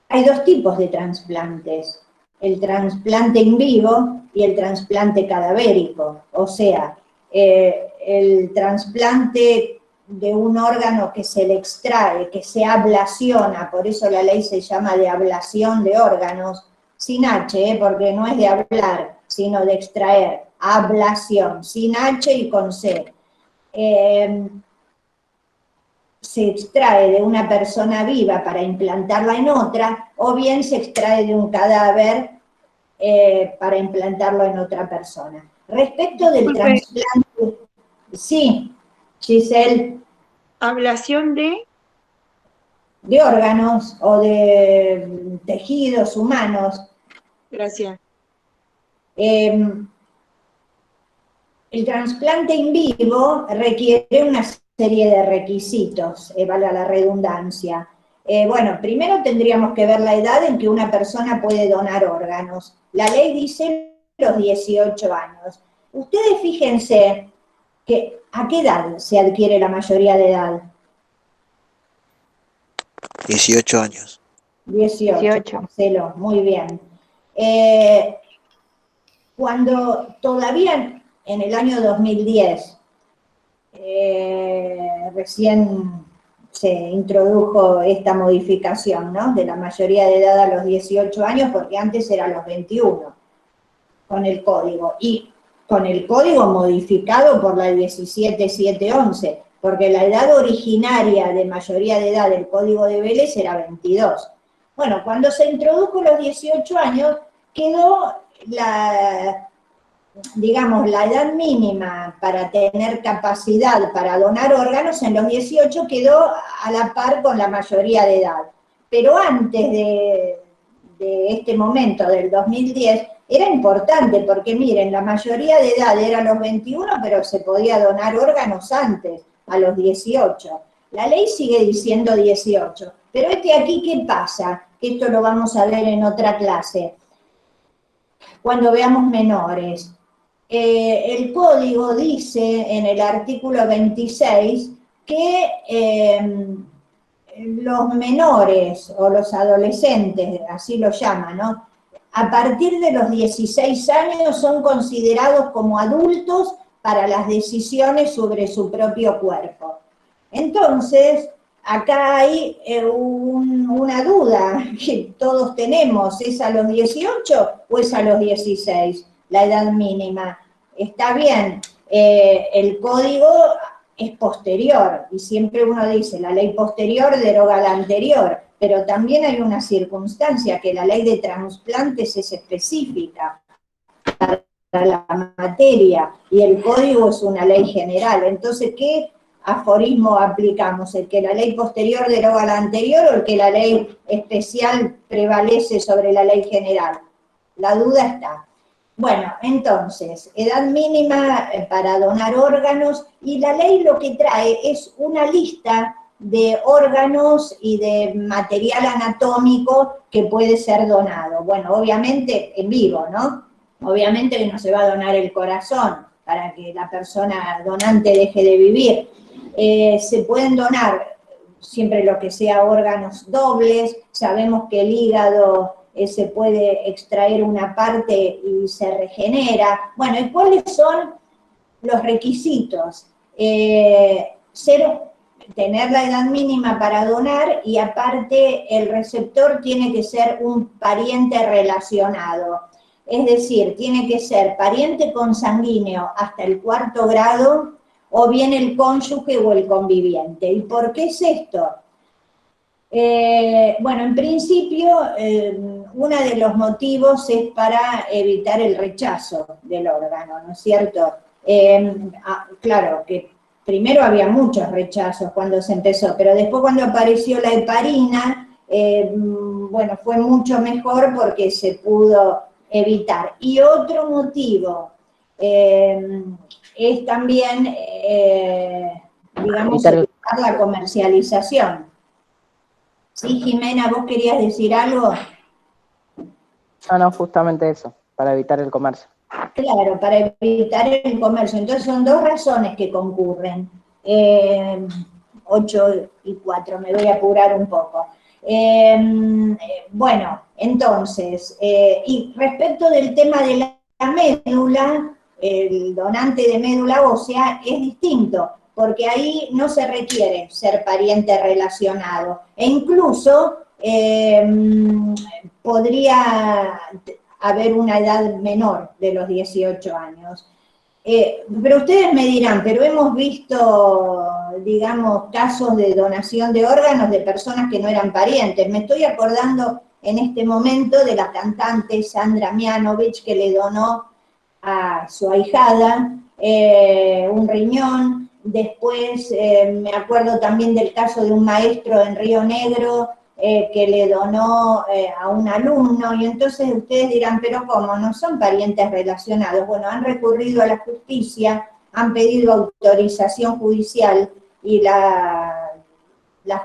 Hay dos tipos de trasplantes, el trasplante in vivo y el trasplante cadavérico, o sea, el trasplante de un órgano que se le extrae, que se ablaciona, por eso la ley se llama de ablación de órganos, sin H, porque no es de hablar, sino de extraer, ablación, sin H y con C. Se extrae de una persona viva para implantarla en otra, o bien se extrae de un cadáver para implantarlo en otra persona. Respecto del trasplante, sí, Giselle. Ablación de órganos o de tejidos humanos. Gracias. El trasplante in vivo requiere una serie de requisitos, valga la redundancia. Bueno, primero tendríamos que ver la edad en que una persona puede donar órganos. La ley dice los 18 años. Ustedes fíjense que ¿a qué edad se adquiere la mayoría de edad? 18 años. 18. Marcelo, muy bien. Cuando todavía en el año 2010, recién se introdujo esta modificación, ¿no? De la mayoría de edad a los 18 años, porque antes era a los 21, con el código. Y con el código modificado por la 17711, porque la edad originaria de mayoría de edad del Código de Vélez era 22. Bueno, cuando se introdujo los 18 años, quedó digamos, la edad mínima para tener capacidad para donar órganos en los 18 quedó a la par con la mayoría de edad. Pero antes de este momento, del 2010, era importante porque, miren, la mayoría de edad era los 21, pero se podía donar órganos antes, a los 18. La ley sigue diciendo 18. Pero aquí, ¿qué pasa? Que esto lo vamos a ver en otra clase, cuando veamos menores. El código dice en el artículo 26 que los menores o los adolescentes, así lo llaman, ¿no? A partir de los 16 años son considerados como adultos para las decisiones sobre su propio cuerpo. Entonces, acá hay una duda que todos tenemos, ¿es a los 18 o es a los 16 la edad mínima? Está bien, el código es posterior, y siempre uno dice, la ley posterior deroga la anterior, pero también hay una circunstancia, que la ley de trasplantes es específica para la materia, y el código es una ley general. Entonces, ¿qué aforismo aplicamos? ¿El que la ley posterior deroga la anterior o el que la ley especial prevalece sobre la ley general? La duda está. Bueno, entonces, edad mínima para donar órganos, y la ley lo que trae es una lista de órganos y de material anatómico que puede ser donado. Bueno, obviamente en vivo, ¿no? Obviamente que no se va a donar el corazón para que la persona donante deje de vivir. Se pueden donar siempre lo que sea órganos dobles. Sabemos que el hígado se puede extraer una parte y se regenera. Bueno, ¿y cuáles son los requisitos? Tener la edad mínima para donar, y aparte el receptor tiene que ser un pariente relacionado. Es decir, tiene que ser pariente consanguíneo hasta el 4º grado, o bien el cónyuge o el conviviente. ¿Y por qué es esto? Bueno, en principio, uno de los motivos es para evitar el rechazo del órgano, ¿no es cierto? Claro, que primero había muchos rechazos cuando se empezó, pero después cuando apareció la heparina, bueno, fue mucho mejor porque se pudo evitar. Y otro motivo es también, digamos, evitar la comercialización. Sí, Jimena, ¿vos querías decir algo? No, justamente eso, para evitar el comercio. Claro, para evitar el comercio. Entonces son dos razones que concurren. 8 y 4, me voy a apurar un poco. Bueno, entonces, y respecto del tema de la médula, el donante de médula ósea es distinto, porque ahí no se requiere ser pariente relacionado, e incluso podría haber una edad menor de los 18 años. Pero ustedes me dirán, pero hemos visto, digamos, casos de donación de órganos de personas que no eran parientes. Me estoy acordando en este momento de la cantante Sandra Mianovich, que le donó a su ahijada un riñón. Después me acuerdo también del caso de un maestro en Río Negro que le donó a un alumno, y entonces ustedes dirán, pero ¿cómo? No son parientes relacionados. Bueno, han recurrido a la justicia, han pedido autorización judicial, y la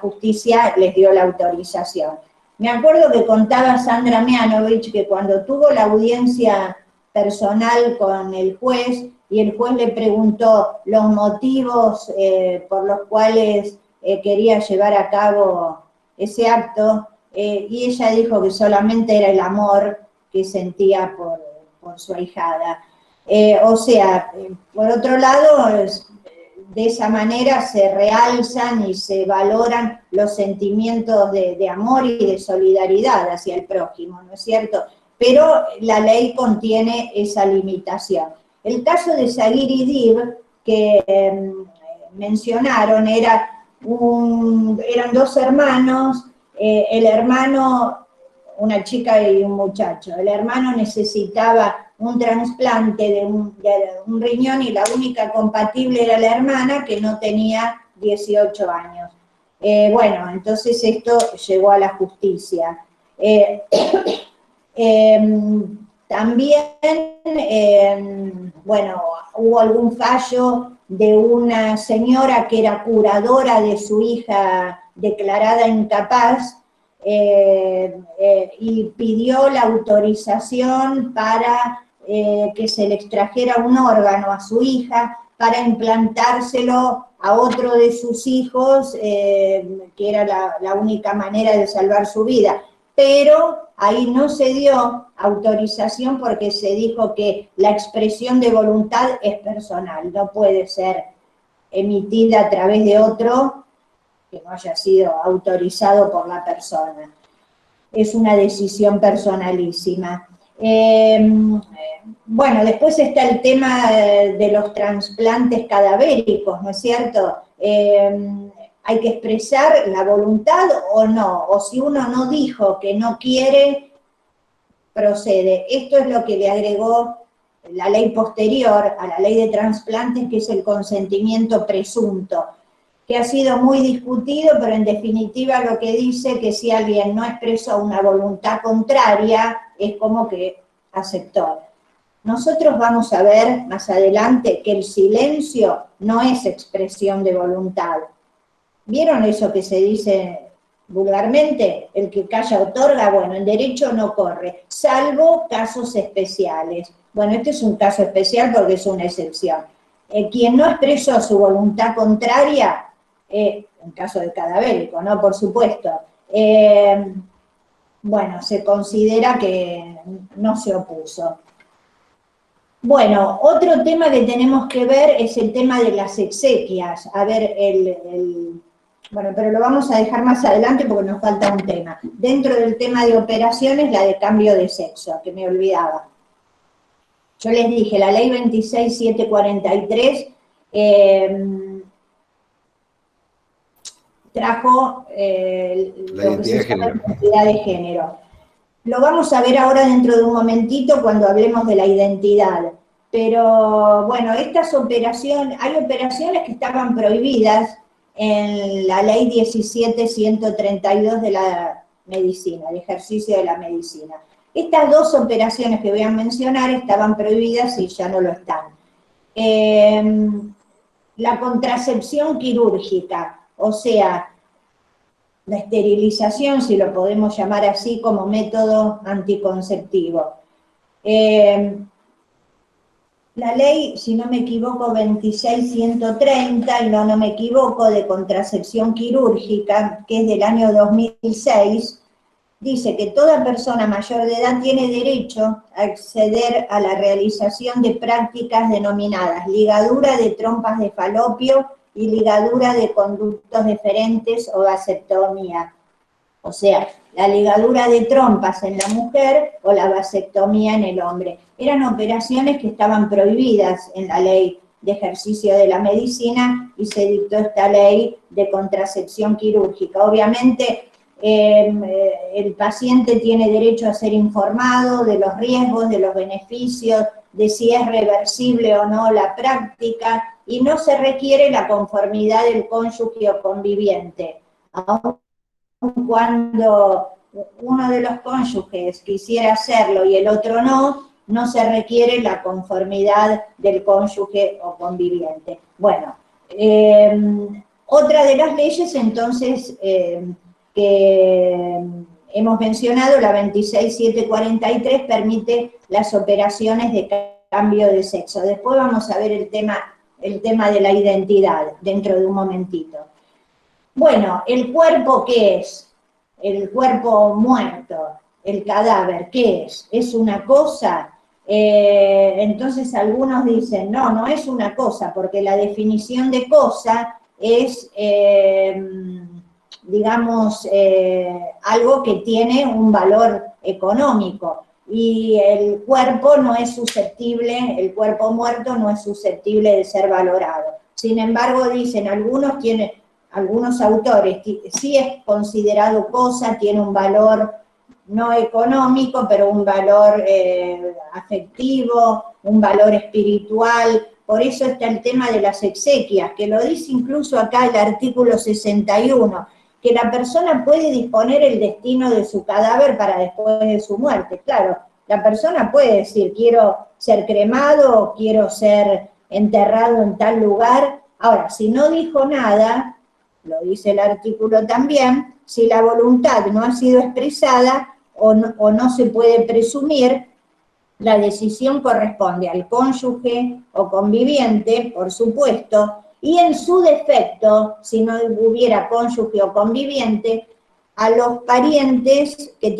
justicia les dio la autorización. Me acuerdo que contaba Sandra Mianovich que cuando tuvo la audiencia personal con el juez, y el juez le preguntó los motivos por los cuales quería llevar a cabo ese acto, y ella dijo que solamente era el amor que sentía por su ahijada. O sea, por otro lado, de esa manera se realzan y se valoran los sentimientos de amor y de solidaridad hacia el prójimo, ¿no es cierto? Pero la ley contiene esa limitación. El caso de Saguir y Dib, que mencionaron, eran dos hermanos, el hermano, una chica y un muchacho, el hermano necesitaba un trasplante de un riñón y la única compatible era la hermana, que no tenía 18 años. Bueno, entonces esto llegó a la justicia. También, bueno, hubo algún fallo de una señora que era curadora de su hija declarada incapaz, y pidió la autorización para que se le extrajera un órgano a su hija para implantárselo a otro de sus hijos, que era la única manera de salvar su vida. Pero ahí no se dio autorización porque se dijo que la expresión de voluntad es personal, no puede ser emitida a través de otro que no haya sido autorizado por la persona. Es una decisión personalísima. Bueno, después está el tema de los trasplantes cadavéricos, ¿no es cierto? Hay que expresar la voluntad o no, o si uno no dijo que no quiere, procede. Esto es lo que le agregó la ley posterior a la ley de trasplantes, que es el consentimiento presunto, que ha sido muy discutido, pero en definitiva lo que dice que si alguien no expresó una voluntad contraria, es como que aceptó. Nosotros vamos a ver más adelante que el silencio no es expresión de voluntad. ¿Vieron eso que se dice vulgarmente? El que calla otorga. Bueno, en derecho no corre, salvo casos especiales. Bueno, este es un caso especial porque es una excepción. Quien no expresó su voluntad contraria, en caso de cadavérico, ¿no? Por supuesto, bueno, se considera que no se opuso. Bueno, otro tema que tenemos que ver es el tema de las exequias. A ver, bueno, pero lo vamos a dejar más adelante porque nos falta un tema. Dentro del tema de operaciones, la de cambio de sexo, que me olvidaba. Yo les dije, la ley 26.743 trajo lo que se llama identidad de género. Lo vamos a ver ahora dentro de un momentito cuando hablemos de la identidad. Pero bueno, estas operaciones, hay operaciones que estaban prohibidas en la ley 17.132 de la medicina, el ejercicio de la medicina. Estas dos operaciones que voy a mencionar estaban prohibidas y ya no lo están. La contracepción quirúrgica, o sea, la esterilización, si lo podemos llamar así, como método anticonceptivo. La ley, si no me equivoco, 26.130, y no me equivoco, de contracepción quirúrgica, que es del año 2006, dice que toda persona mayor de edad tiene derecho a acceder a la realización de prácticas denominadas ligadura de trompas de falopio y ligadura de conductos deferentes o vasectomía. O sea, la ligadura de trompas en la mujer o la vasectomía en el hombre. Eran operaciones que estaban prohibidas en la ley de ejercicio de la medicina y se dictó esta ley de contracepción quirúrgica. Obviamente, el paciente tiene derecho a ser informado de los riesgos, de los beneficios, de si es reversible o no la práctica, y no se requiere la conformidad del cónyuge o conviviente. Aun cuando uno de los cónyuges quisiera hacerlo y el otro no, no se requiere la conformidad del cónyuge o conviviente. Bueno, otra de las leyes entonces que hemos mencionado, la 26.743, permite las operaciones de cambio de sexo. Después vamos a ver el tema de la identidad dentro de un momentito. Bueno, ¿el cuerpo qué es? El cuerpo muerto, el cadáver, ¿qué es? ¿Es una cosa? Entonces algunos dicen, no, no es una cosa, porque la definición de cosa es, digamos, algo que tiene un valor económico, y el cuerpo no es susceptible, el cuerpo muerto no es susceptible de ser valorado. Sin embargo, dicen algunos autores, sí es considerado cosa, tiene un valor no económico, pero un valor afectivo, un valor espiritual. Por eso está el tema de las exequias, que lo dice incluso acá el artículo 61, que la persona puede disponer el destino de su cadáver para después de su muerte. Claro, la persona puede decir, quiero ser cremado, quiero ser enterrado en tal lugar. Ahora, si no dijo nada, lo dice el artículo también, si la voluntad no ha sido expresada o no se puede presumir, la decisión corresponde al cónyuge o conviviente, por supuesto, y en su defecto, si no hubiera cónyuge o conviviente, a los parientes que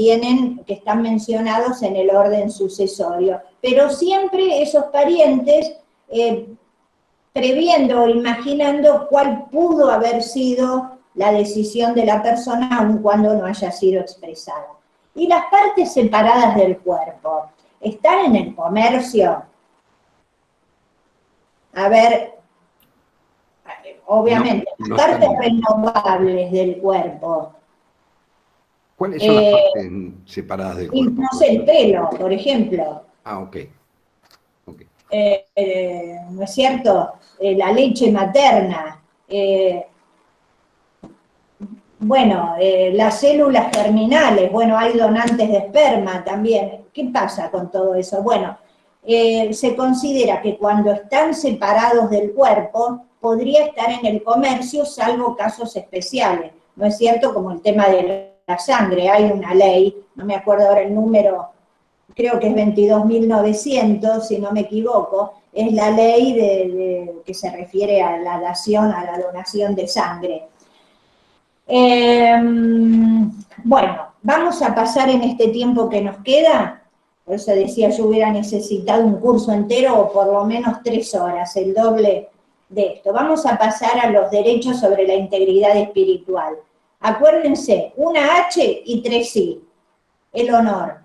están mencionados en el orden sucesorio. Pero siempre esos parientes previendo o imaginando cuál pudo haber sido la decisión de la persona, aun cuando no haya sido expresada. Y las partes separadas del cuerpo, ¿están en el comercio? A ver, obviamente, no las partes están. renovables del cuerpo. ¿Cuáles son las partes separadas del cuerpo? No sé, el pelo, por ejemplo. Ah, ok. ¿No es cierto? La leche materna. Bueno, las células germinales, bueno, hay donantes de esperma también. ¿Qué pasa con todo eso? Bueno, se considera que cuando están separados del cuerpo, podría estar en el comercio, salvo casos especiales. ¿No es cierto? Como el tema de la sangre. Hay una ley, no me acuerdo ahora el número, creo que es 22.900, si no me equivoco, es la ley que se refiere a la dación, a la donación de sangre. Bueno, vamos a pasar en este tiempo que nos queda, por eso decía yo hubiera necesitado un curso entero o por lo menos 3 horas, el doble de esto. Vamos a pasar a los derechos sobre la integridad espiritual. Acuérdense, una H y 3 I, el honor,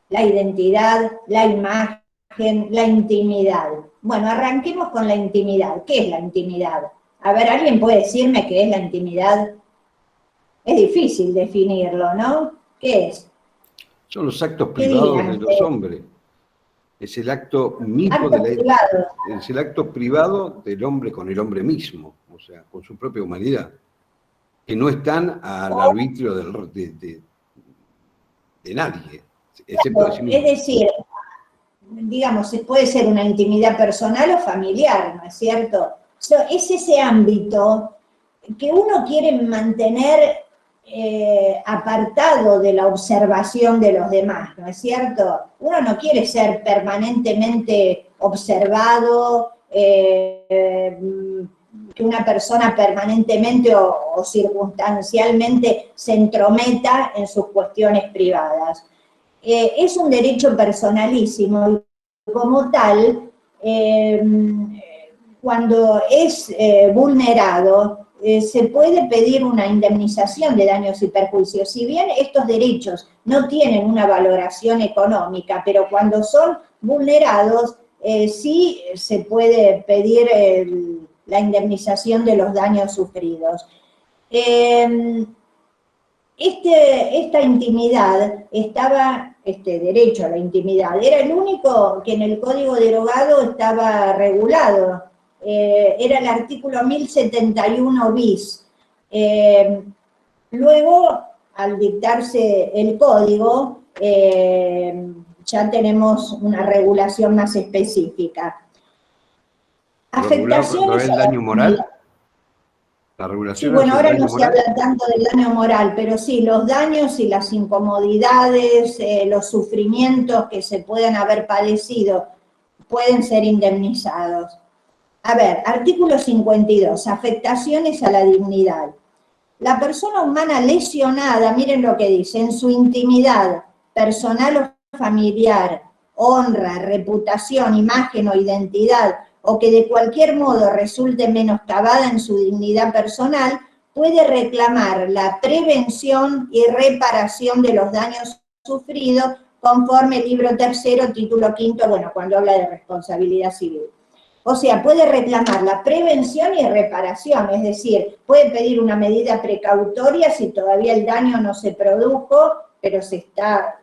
la identidad, la imagen, la intimidad. Bueno, arranquemos con la intimidad. ¿Qué es la intimidad? A ver, ¿alguien puede decirme qué es la intimidad? Es difícil definirlo, ¿no? ¿Qué es? Son los actos privados de los hombres. Es el acto mismo es el acto privado del hombre con el hombre mismo, o sea, con su propia humanidad, que no están al arbitrio de nadie. Es decir, digamos, puede ser una intimidad personal o familiar, ¿no es cierto? Es ese ámbito que uno quiere mantener apartado de la observación de los demás, ¿no es cierto? Uno no quiere ser permanentemente observado, que una persona permanentemente o circunstancialmente se entrometa en sus cuestiones privadas. Es un derecho personalísimo y como tal, cuando es vulnerado, se puede pedir una indemnización de daños y perjuicios. Si bien estos derechos no tienen una valoración económica, pero cuando son vulnerados, sí se puede pedir la indemnización de los daños sufridos. Esta intimidad este derecho a la intimidad, era el único que en el Código Derogado estaba regulado. Era el artículo 1071 bis. Luego, al dictarse el código, ya tenemos una regulación más específica. Afectaciones ¿El daño moral? La regulación. Sí, bueno, ahora no se habla tanto del daño moral, pero sí, los daños y las incomodidades, los sufrimientos que se puedan haber padecido, pueden ser indemnizados. A ver, artículo 52, afectaciones a la dignidad. La persona humana lesionada, miren lo que dice, en su intimidad personal o familiar, honra, reputación, imagen o identidad, o que de cualquier modo resulte menoscabada en su dignidad personal, puede reclamar la prevención y reparación de los daños sufridos conforme el libro tercero, título quinto, bueno, cuando habla de responsabilidad civil. O sea, puede reclamar la prevención y reparación, es decir, puede pedir una medida precautoria si todavía el daño no se produjo, pero se está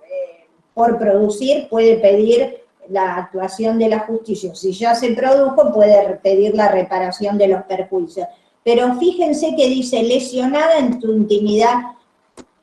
por producir, puede pedir la actuación de la justicia. Si ya se produjo, puede pedir la reparación de los perjuicios. Pero fíjense que dice lesionada en tu intimidad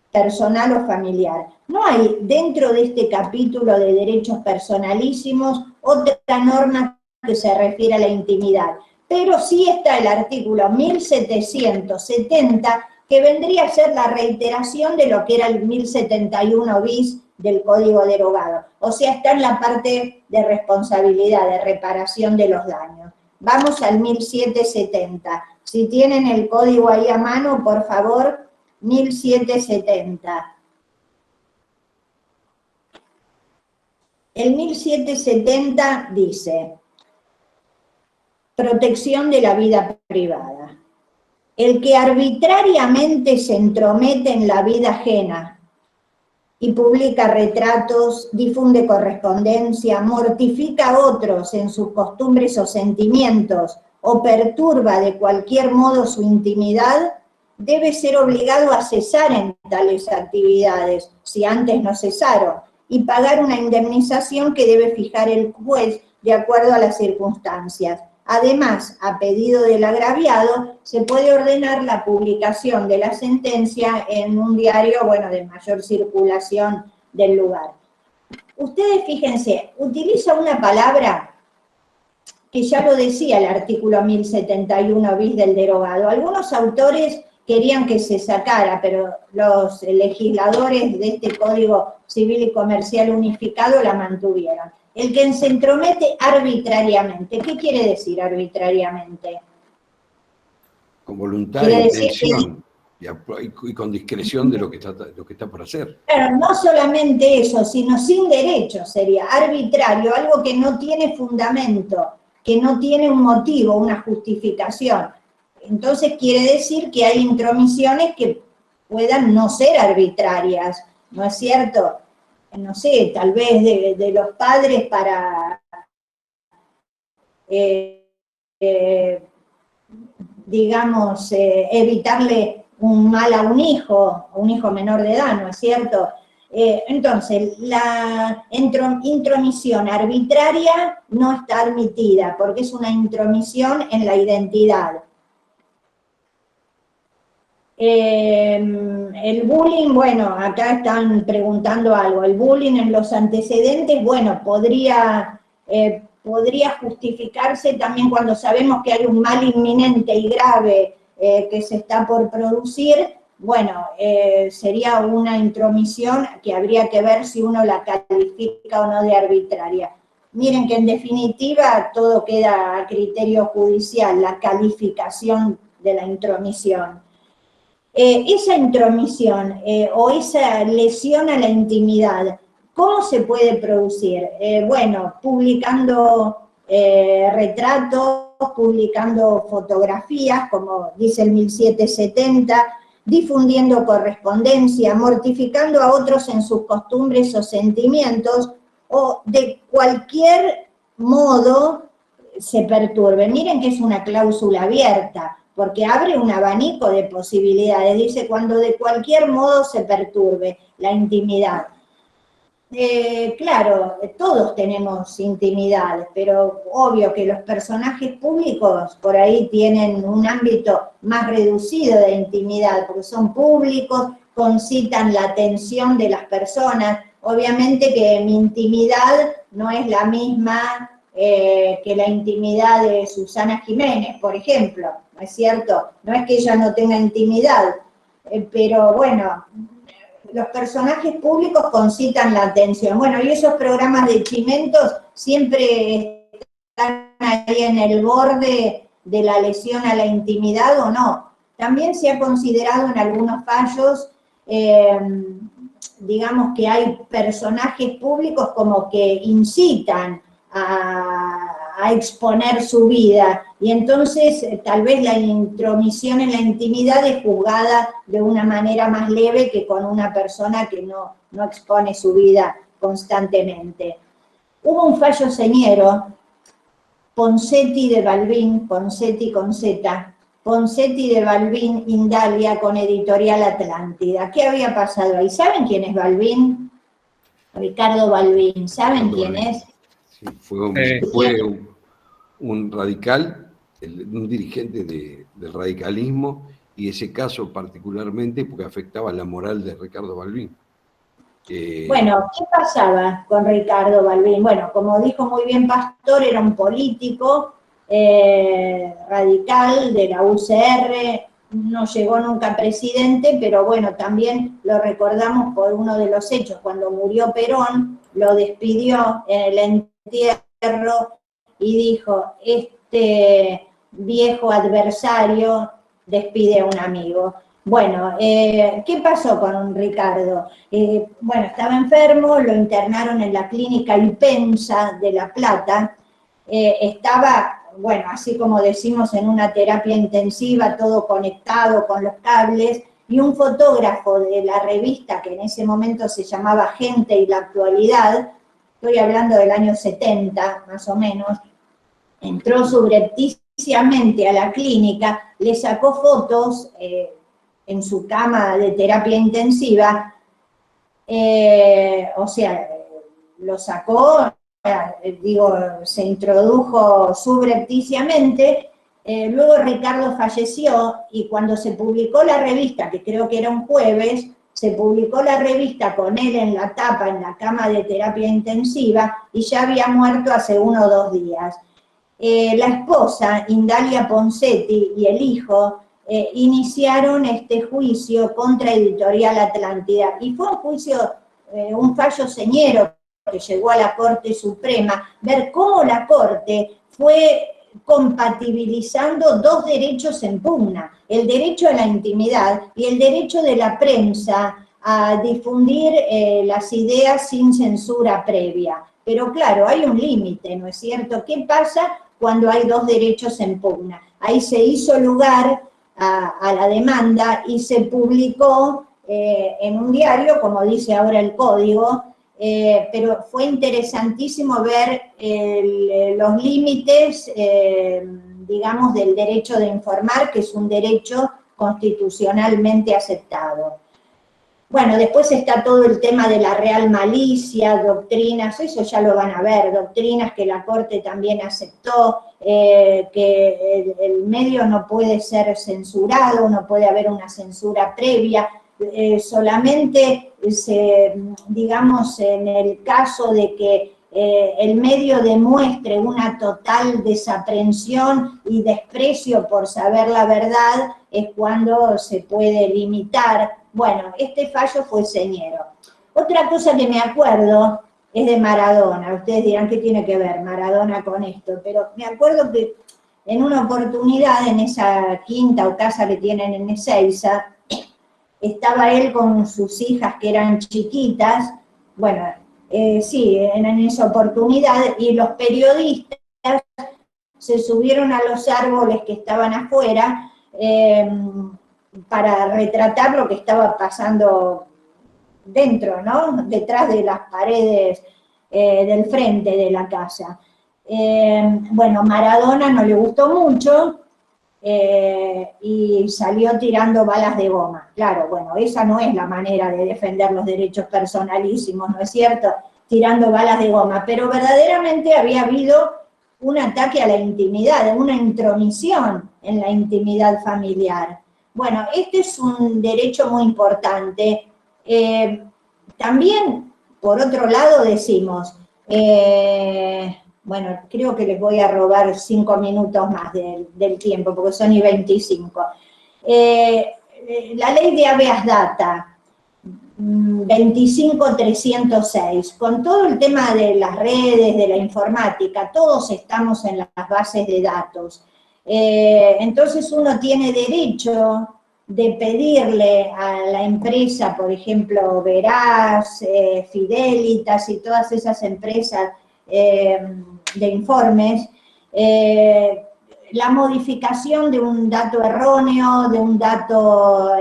personal o familiar. No hay dentro de este capítulo de derechos personalísimos otra norma que se refiere a la intimidad, pero sí está el artículo 1770, que vendría a ser la reiteración de lo que era el 1071 bis del Código derogado. O sea, está en la parte de responsabilidad, de reparación de los daños. Vamos al 1770. Si tienen el código ahí a mano, por favor, 1770. El 1770 dice: protección de la vida privada. El que arbitrariamente se entromete en la vida ajena y publica retratos, difunde correspondencia, mortifica a otros en sus costumbres o sentimientos, o perturba de cualquier modo su intimidad, debe ser obligado a cesar en tales actividades, si antes no cesaron, y pagar una indemnización que debe fijar el juez de acuerdo a las circunstancias. Además, a pedido del agraviado, se puede ordenar la publicación de la sentencia en un diario, bueno, de mayor circulación del lugar. Ustedes fíjense, utiliza una palabra que ya lo decía el artículo 1071 bis del derogado. Algunos autores querían que se sacara, pero los legisladores de este Código Civil y Comercial unificado la mantuvieron. El que se entromete arbitrariamente. ¿Qué quiere decir arbitrariamente? Con voluntad e intención y con discreción de lo que está por hacer. Claro, no solamente eso, sino sin derecho sería arbitrario, algo que no tiene fundamento, que no tiene un motivo, una justificación. Entonces quiere decir que hay intromisiones que puedan no ser arbitrarias, ¿no es cierto? No sé, tal vez de los padres para, digamos, evitarle un mal a un hijo menor de edad, ¿no es cierto? Entonces, la intromisión arbitraria no está admitida, porque es una intromisión en la identidad. El bullying, bueno, acá están preguntando algo. El bullying en los antecedentes, bueno, podría justificarse también cuando sabemos que hay un mal inminente y grave que se está por producir. Bueno, sería una intromisión que habría que ver si uno la califica o no de arbitraria. Miren que en definitiva todo queda a criterio judicial, la calificación de la intromisión. Esa intromisión o esa lesión a la intimidad, ¿cómo se puede producir? Bueno, publicando retratos, publicando fotografías, como dice el 1770, difundiendo correspondencia, mortificando a otros en sus costumbres o sentimientos, o de cualquier modo se perturbe. Miren que es una cláusula abierta, porque abre un abanico de posibilidades. Dice, cuando de cualquier modo se perturbe la intimidad. Claro, todos tenemos intimidad, pero obvio que los personajes públicos por ahí tienen un ámbito más reducido de intimidad, porque son públicos, concitan la atención de las personas. Obviamente que mi intimidad no es la misma que la intimidad de Susana Jiménez, por ejemplo, ¿no es cierto? No es que ella no tenga intimidad, pero bueno, los personajes públicos concitan la atención. Bueno, y esos programas de chimentos siempre están ahí en el borde de la lesión a la intimidad o no. También se ha considerado en algunos fallos digamos que hay personajes públicos como que incitan a exponer su vida, y entonces tal vez la intromisión en la intimidad es juzgada de una manera más leve que con una persona que no expone su vida constantemente. Hubo un fallo señero, Ponseti de Balbín, Ponseti con Z, Ponseti de Balbín, Indalia, con Editorial Atlántida. ¿Qué había pasado ahí? ¿Saben quién es Balbín? Ricardo Balbín, ¿saben quién es? Sí, fue un radical, un dirigente del radicalismo, y ese caso particularmente porque afectaba la moral de Ricardo Balbín. Bueno, ¿qué pasaba con Ricardo Balbín? Bueno, como dijo muy bien Pastor, era un político radical de la UCR, no llegó nunca a presidente, pero bueno, también lo recordamos por uno de los hechos. Cuando murió Perón, lo despidió en el entierro y dijo, este viejo adversario despide a un amigo. Bueno, ¿qué pasó con Ricardo? Bueno, estaba enfermo, lo internaron en la clínica Ipensa de La Plata, estaba, bueno, así como decimos, en una terapia intensiva, todo conectado con los cables, y un fotógrafo de la revista, que en ese momento se llamaba Gente y la Actualidad, estoy hablando del año 70, más o menos, entró subrepticiamente a la clínica, le sacó fotos en su cama de terapia intensiva, o sea, lo sacó, digo, se introdujo subrepticiamente, luego Ricardo falleció, y cuando se publicó la revista, que creo que era un jueves, se publicó la revista con él en la tapa, en la cama de terapia intensiva, y ya había muerto hace 1 o 2 días. La esposa, Indalia Ponseti, y el hijo, iniciaron este juicio contra Editorial Atlántida, y fue un juicio, un fallo señero que llegó a la Corte Suprema, ver cómo la Corte fue compatibilizando 2 derechos en pugna, el derecho a la intimidad y el derecho de la prensa a difundir las ideas sin censura previa. Pero claro, hay un límite, ¿no es cierto? ¿Qué pasa cuando hay 2 derechos en pugna? Ahí se hizo lugar a la demanda y se publicó en un diario, como dice ahora el código, pero fue interesantísimo ver los límites, digamos, del derecho de informar, que es un derecho constitucionalmente aceptado. Bueno, después está todo el tema de la real malicia, doctrinas, eso ya lo van a ver, doctrinas que la Corte también aceptó, que el medio no puede ser censurado, no puede haber una censura previa, solamente, digamos, en el caso de que el medio demuestre una total desaprensión y desprecio por saber la verdad, es cuando se puede limitar. Bueno, este fallo fue señero. Otra cosa que me acuerdo es de Maradona. Ustedes dirán, ¿qué tiene que ver Maradona con esto? Pero me acuerdo que en una oportunidad, en esa quinta o casa que tienen en Ezeiza, estaba él con sus hijas que eran chiquitas, bueno, sí, en esa oportunidad, y los periodistas se subieron a los árboles que estaban afuera, para retratar lo que estaba pasando dentro, ¿no? Detrás de las paredes del frente de la casa. Bueno, Maradona no le gustó mucho y salió tirando balas de goma. Claro, bueno, esa no es la manera de defender los derechos personalísimos, ¿no es cierto? Tirando balas de goma, pero verdaderamente había habido un ataque a la intimidad, una intromisión en la intimidad familiar. Bueno, este es un derecho muy importante. También, por otro lado, decimos, bueno, creo que les voy a robar 5 minutos más del tiempo, porque son y 25. La ley de habeas data, 25.306, con todo el tema de las redes, de la informática, todos estamos en las bases de datos. Entonces uno tiene derecho de pedirle a la empresa, por ejemplo, Veraz, Fidelitas y todas esas empresas de informes, la modificación de un dato erróneo, de un dato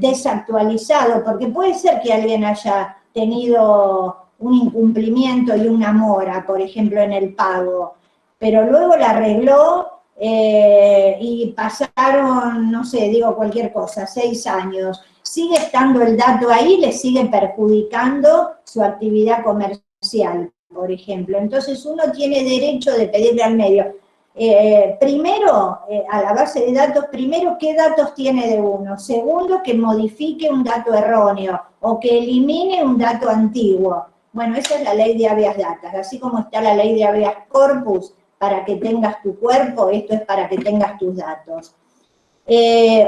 desactualizado, porque puede ser que alguien haya tenido un incumplimiento y una mora, por ejemplo, en el pago, pero luego la arregló y pasaron, no sé, digo cualquier cosa, 6 años, sigue estando el dato ahí, le sigue perjudicando su actividad comercial, por ejemplo. Entonces uno tiene derecho de pedirle al medio, primero, a la base de datos, primero, qué datos tiene de uno, segundo, que modifique un dato erróneo o que elimine un dato antiguo. Bueno, esa es la ley de habeas data, así como está la ley de habeas corpus, para que tengas tu cuerpo, esto es para que tengas tus datos.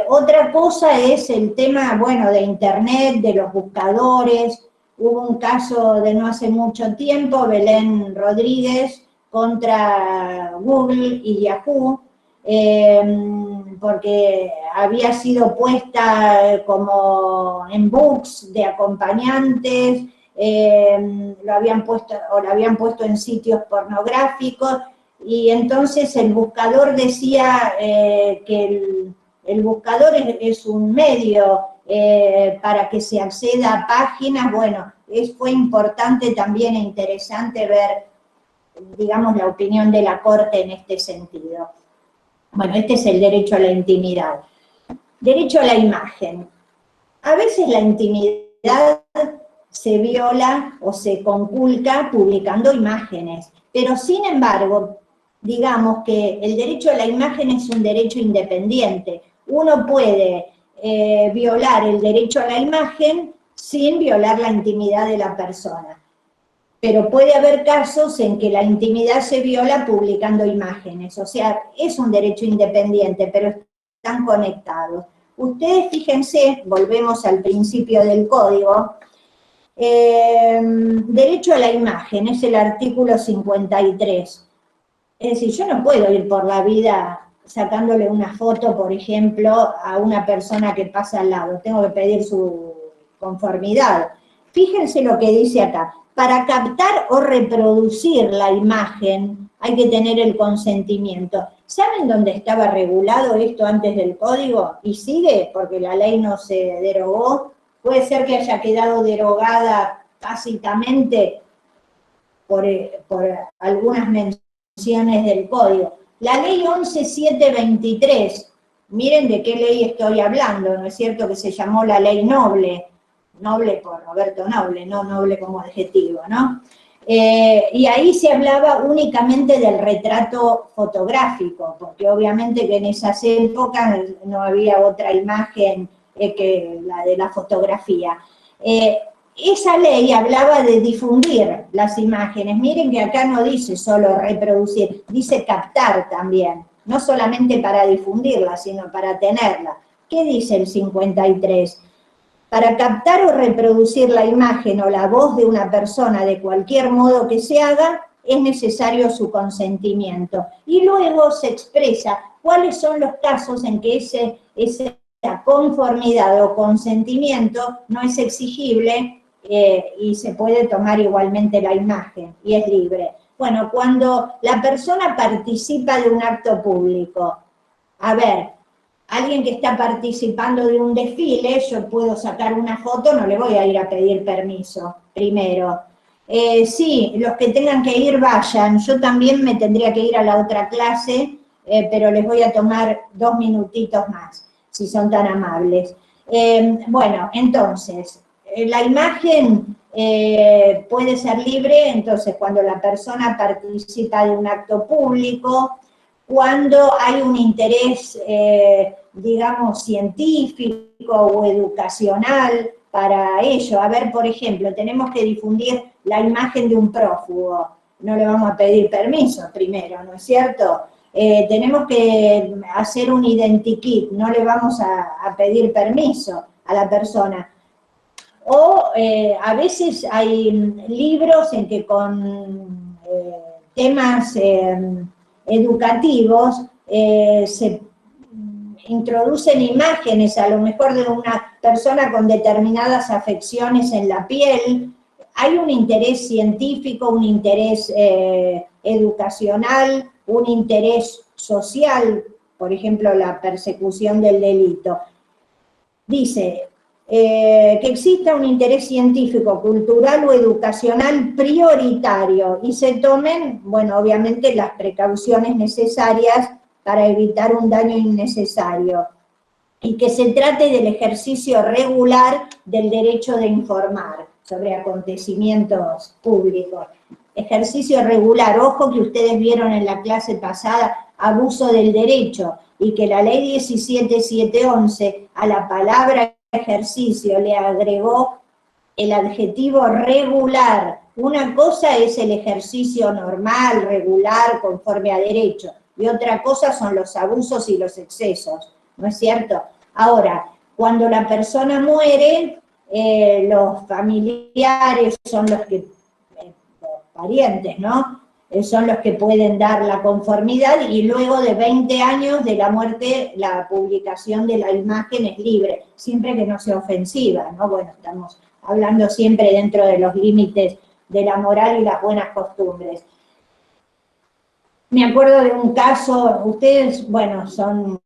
Otra cosa es el tema, bueno, de Internet, de los buscadores. Hubo un caso de no hace mucho tiempo, Belén Rodríguez, contra Google y Yahoo, porque había sido puesta como en books de acompañantes, lo habían puesto, o la habían puesto en sitios pornográficos, y entonces el buscador decía que el buscador es un medio para que se acceda a páginas. Bueno, fue importante también e interesante ver, digamos, la opinión de la Corte en este sentido. Bueno, este es el derecho a la intimidad. Derecho a la imagen. A veces la intimidad se viola o se conculca publicando imágenes, pero sin embargo, digamos que el derecho a la imagen es un derecho independiente. Uno puede violar el derecho a la imagen sin violar la intimidad de la persona. Pero puede haber casos en que la intimidad se viola publicando imágenes. O sea, es un derecho independiente, pero están conectados. Ustedes fíjense, volvemos al principio del código, derecho a la imagen, es el artículo 53. Es decir, yo no puedo ir por la vida sacándole una foto, por ejemplo, a una persona que pasa al lado. Tengo que pedir su conformidad. Fíjense lo que dice acá. Para captar o reproducir la imagen hay que tener el consentimiento. ¿Saben dónde estaba regulado esto antes del código? Y sigue, porque la ley no se derogó. Puede ser que haya quedado derogada tácitamente por algunas menciones del código. La ley 11.723, miren de qué ley estoy hablando, ¿no es cierto? Que se llamó la ley Noble. Noble por Roberto Noble, no Noble como adjetivo, ¿no? Y ahí se hablaba únicamente del retrato fotográfico, porque obviamente que en esas épocas no había otra imagen que la de la fotografía. Esa ley hablaba de difundir las imágenes. Miren que acá no dice solo reproducir, dice captar también, no solamente para difundirla, sino para tenerla. ¿Qué dice el 53? Para captar o reproducir la imagen o la voz de una persona de cualquier modo que se haga, es necesario su consentimiento. Y luego se expresa cuáles son los casos en que esa conformidad o consentimiento no es exigible y se puede tomar igualmente la imagen y es libre. Bueno, cuando la persona participa de un acto público, a ver, alguien que está participando de un desfile, yo puedo sacar una foto, no le voy a ir a pedir permiso primero. Sí, los que tengan que ir vayan, yo también me tendría que ir a la otra clase, pero les voy a tomar 2 minutitos más, si son tan amables. Bueno, entonces, la imagen puede ser libre, entonces cuando la persona participa de un acto público, cuando hay un interés, digamos, científico o educacional para ello. A ver, por ejemplo, tenemos que difundir la imagen de un prófugo. No le vamos a pedir permiso primero, ¿no es cierto? Tenemos que hacer un identikit, no le vamos a pedir permiso a la persona. O a veces hay libros en que con temas educativos introducen imágenes, a lo mejor de una persona con determinadas afecciones en la piel. Hay un interés científico, un interés educacional, un interés social, por ejemplo, la persecución del delito. Dice que exista un interés científico, cultural o educacional prioritario y se tomen, bueno, obviamente las precauciones necesarias para evitar un daño innecesario, y que se trate del ejercicio regular del derecho de informar sobre acontecimientos públicos. Ejercicio regular, ojo que ustedes vieron en la clase pasada, abuso del derecho, y que la ley 17711 a la palabra ejercicio le agregó el adjetivo regular. Una cosa es el ejercicio normal, regular, conforme a derecho, y otra cosa son los abusos y los excesos, ¿no es cierto? Ahora, cuando la persona muere, los familiares son los que, los parientes, ¿no? Son los que pueden dar la conformidad, y luego de 20 años de la muerte, la publicación de la imagen es libre, siempre que no sea ofensiva, ¿no? Bueno, estamos hablando siempre dentro de los límites de la moral y las buenas costumbres. Me acuerdo de un caso, ustedes, bueno, son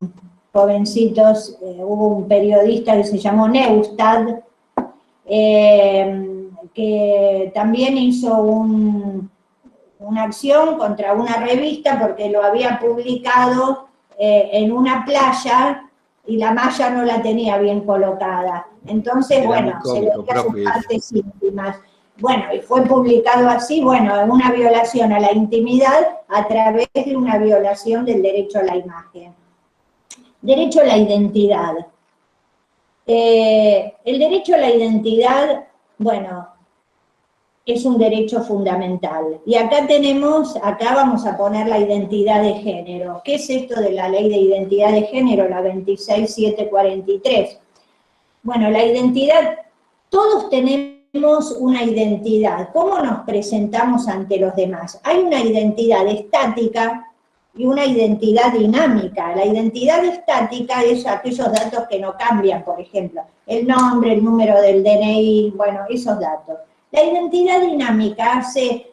jovencitos, hubo un periodista que se llamó Neustadt, que también hizo una acción contra una revista porque lo había publicado en una playa y la malla no la tenía bien colocada. Entonces, era bueno, se veía sus eso. partes íntimas. Bueno, y fue publicado así, bueno, una violación a la intimidad a través de una violación del derecho a la imagen. Derecho a la identidad. El derecho a la identidad, bueno, es un derecho fundamental. Y acá vamos a poner la identidad de género. ¿Qué es esto de la ley de identidad de género, la 26743? Bueno, la identidad, todos tenemos una identidad. ¿Cómo nos presentamos ante los demás? Hay una identidad estática y una identidad dinámica. La identidad estática es aquellos datos que no cambian, por ejemplo, el nombre, el número del DNI, bueno, esos datos. La identidad dinámica hace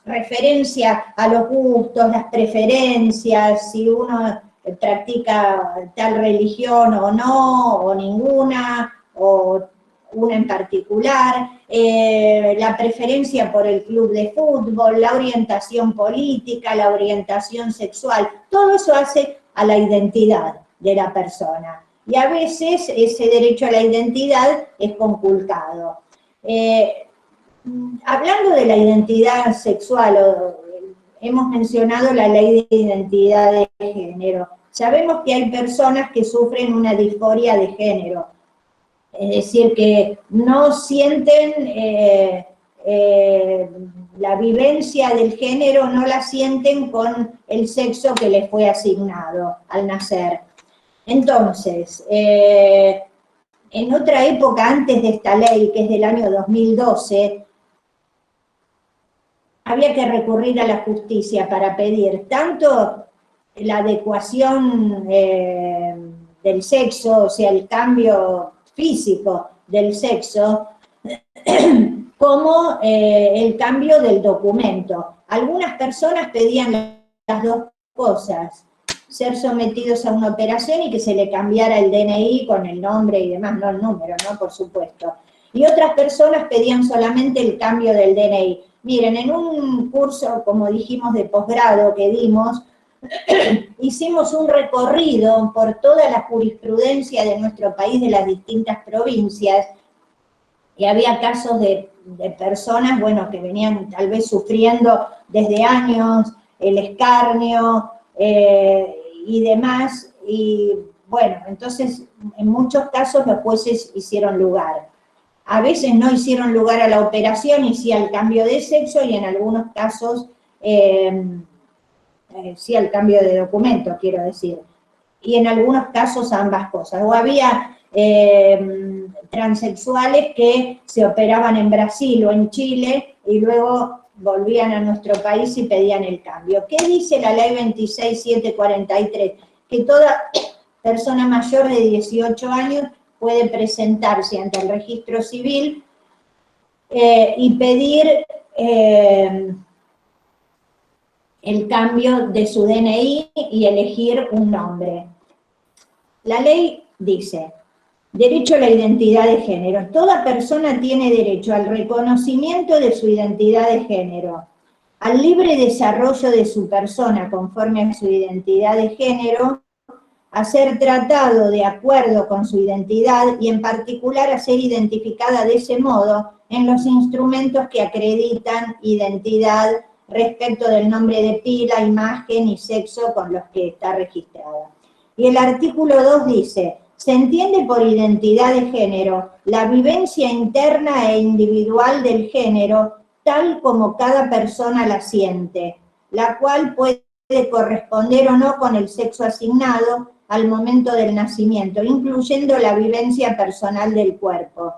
referencia a los gustos, las preferencias, si uno practica tal religión o no, o ninguna, o una en particular, la preferencia por el club de fútbol, la orientación política, la orientación sexual, todo eso hace a la identidad de la persona. Y a veces ese derecho a la identidad es conculcado. Hablando de la identidad sexual, hemos mencionado la ley de identidad de género. Sabemos que hay personas que sufren una disforia de género, es decir, que no sienten la vivencia del género, no la sienten con el sexo que les fue asignado al nacer. Entonces, en otra época antes de esta ley, que es del año 2012, había que recurrir a la justicia para pedir tanto la adecuación del sexo, o sea, el cambio físico del sexo, como el cambio del documento. Algunas personas pedían las dos cosas, ser sometidos a una operación y que se le cambiara el DNI con el nombre y demás, no el número, ¿no? Por supuesto. Y otras personas pedían solamente el cambio del DNI. Miren, en un curso, como dijimos, de posgrado que dimos, hicimos un recorrido por toda la jurisprudencia de nuestro país, de las distintas provincias, y había casos de personas, bueno, que venían tal vez sufriendo desde años el escarnio y demás, y bueno, entonces en muchos casos los jueces hicieron lugar. A veces no hicieron lugar a la operación y sí al cambio de sexo, y en algunos casos sí al cambio de documento, quiero decir. Y en algunos casos ambas cosas. O había transexuales que se operaban en Brasil o en Chile y luego volvían a nuestro país y pedían el cambio. ¿Qué dice la ley 26743? Que persona mayor de 18 años puede presentarse ante el registro civil y pedir el cambio de su DNI y elegir un nombre. La ley dice, derecho a la identidad de género. Toda persona tiene derecho al reconocimiento de su identidad de género, al libre desarrollo de su persona conforme a su identidad de género, a ser tratado de acuerdo con su identidad y en particular a ser identificada de ese modo en los instrumentos que acreditan identidad respecto del nombre de pila, imagen y sexo con los que está registrada. Y el artículo 2 dice, se entiende por identidad de género la vivencia interna e individual del género tal como cada persona la siente, la cual puede corresponder o no con el sexo asignado al momento del nacimiento, incluyendo la vivencia personal del cuerpo.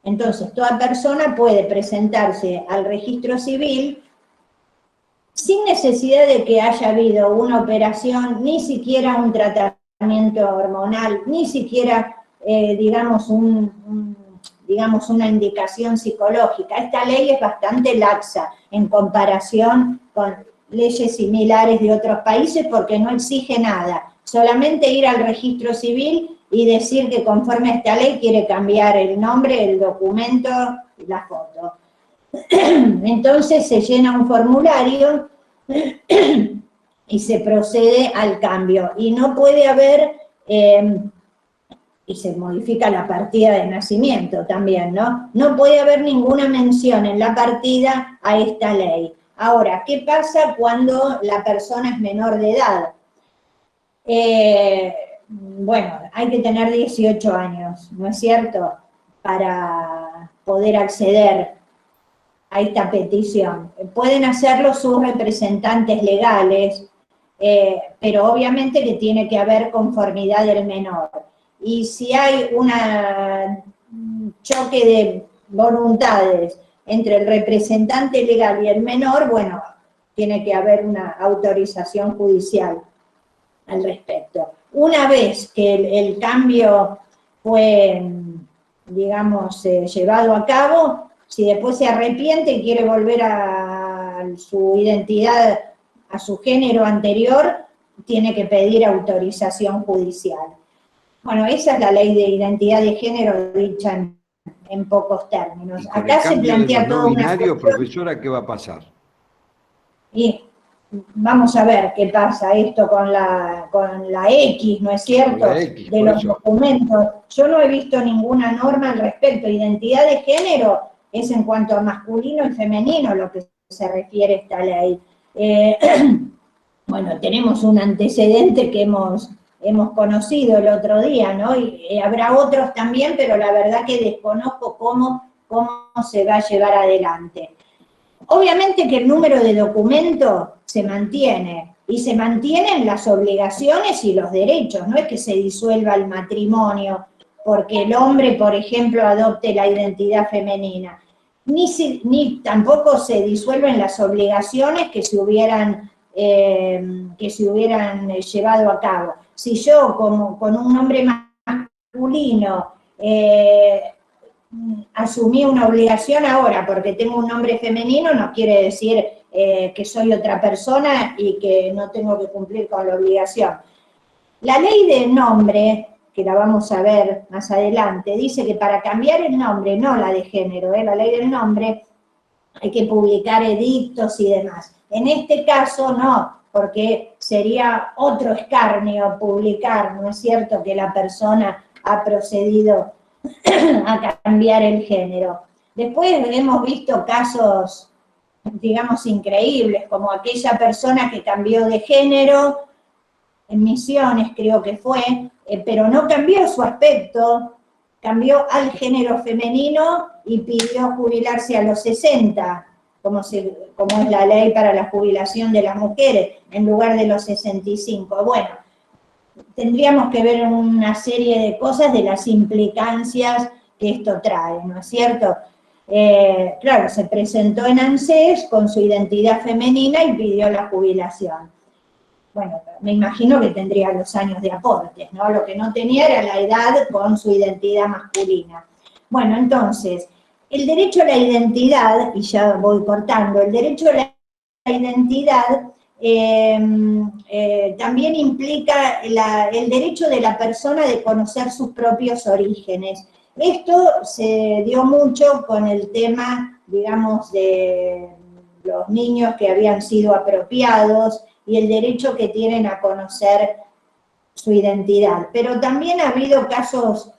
Entonces, toda persona puede presentarse al registro civil sin necesidad de que haya habido una operación, ni siquiera un tratamiento hormonal, ni siquiera, digamos, una indicación psicológica. Esta ley es bastante laxa en comparación con leyes similares de otros países porque no exige nada, solamente ir al registro civil y decir que conforme a esta ley quiere cambiar el nombre, el documento y la foto. Entonces se llena un formulario y se procede al cambio. Y no puede haber, y se modifica la partida de nacimiento también, ¿no? No puede haber ninguna mención en la partida a esta ley. Ahora, ¿qué pasa cuando la persona es menor de edad? Bueno, hay que tener 18 años, ¿no es cierto?, para poder acceder a esta petición. Pueden hacerlo sus representantes legales, pero obviamente que tiene que haber conformidad del menor. Y si hay un choque de voluntades entre el representante legal y el menor, bueno, tiene que haber una autorización judicial al respecto. Una vez que el cambio fue, digamos, llevado a cabo, si después se arrepiente y quiere volver a su identidad, a su género anterior, tiene que pedir autorización judicial. Bueno, esa es la ley de identidad de género dicha en pocos términos. Acá se plantea todo un binario, profesora, ¿qué va a pasar? Y vamos a ver qué pasa esto con la X, ¿no es cierto? X, de los documentos. Yo no he visto ninguna norma al respecto. Identidad de género es en cuanto a masculino y femenino lo que se refiere a esta ley. Bueno, tenemos un antecedente que hemos conocido el otro día, ¿no? Y habrá otros también, pero la verdad que desconozco cómo se va a llevar adelante. Obviamente que el número de documentos se mantiene, y se mantienen las obligaciones y los derechos, no es que se disuelva el matrimonio porque el hombre, por ejemplo, adopte la identidad femenina, ni tampoco se disuelven las obligaciones que se hubieran llevado a cabo. Si yo, con un nombre masculino, asumí una obligación ahora porque tengo un nombre femenino, no quiere decir que soy otra persona y que no tengo que cumplir con la obligación. La ley del nombre, que la vamos a ver más adelante, dice que para cambiar el nombre, no la de género, la ley del nombre, hay que publicar edictos y demás. En este caso no, porque sería otro escarnio publicar, ¿no es cierto?, que la persona ha procedido a cambiar el género. Después hemos visto casos, digamos, increíbles, como aquella persona que cambió de género, en Misiones creo que fue, pero no cambió su aspecto, cambió al género femenino y pidió jubilarse a los 60, como es la ley para la jubilación de las mujeres, en lugar de los 65. Bueno, tendríamos que ver una serie de cosas de las implicancias que esto trae, ¿no es cierto? Claro, se presentó en ANSES con su identidad femenina y pidió la jubilación. bueno, me imagino que tendría los años de aportes, ¿no? Lo que no tenía era la edad con su identidad masculina. Bueno, entonces, el derecho a la identidad, y ya voy cortando, el derecho a la identidad también implica el derecho de la persona de conocer sus propios orígenes. Esto se dio mucho con el tema, digamos, de los niños que habían sido apropiados y el derecho que tienen a conocer su identidad. Pero también ha habido casos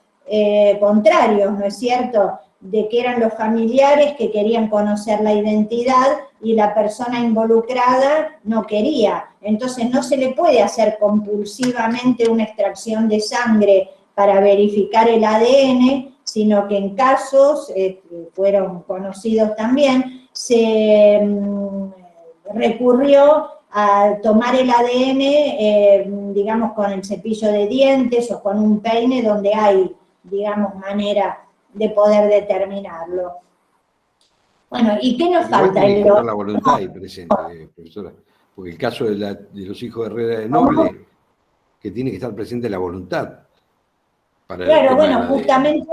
contrarios, ¿no es cierto?, de que eran los familiares que querían conocer la identidad y la persona involucrada no quería. Entonces no se le puede hacer compulsivamente una extracción de sangre para verificar el ADN, sino que en casos, fueron conocidos también, se recurrió a tomar el ADN, digamos, con el cepillo de dientes o con un peine donde hay, digamos, manera de poder determinarlo. Bueno, ¿y qué nos falta? Tiene que estar la voluntad ahí presente, profesora. Porque el caso de los hijos de Herrera de Noble, que tiene que estar presente la voluntad. Para claro, bueno, justamente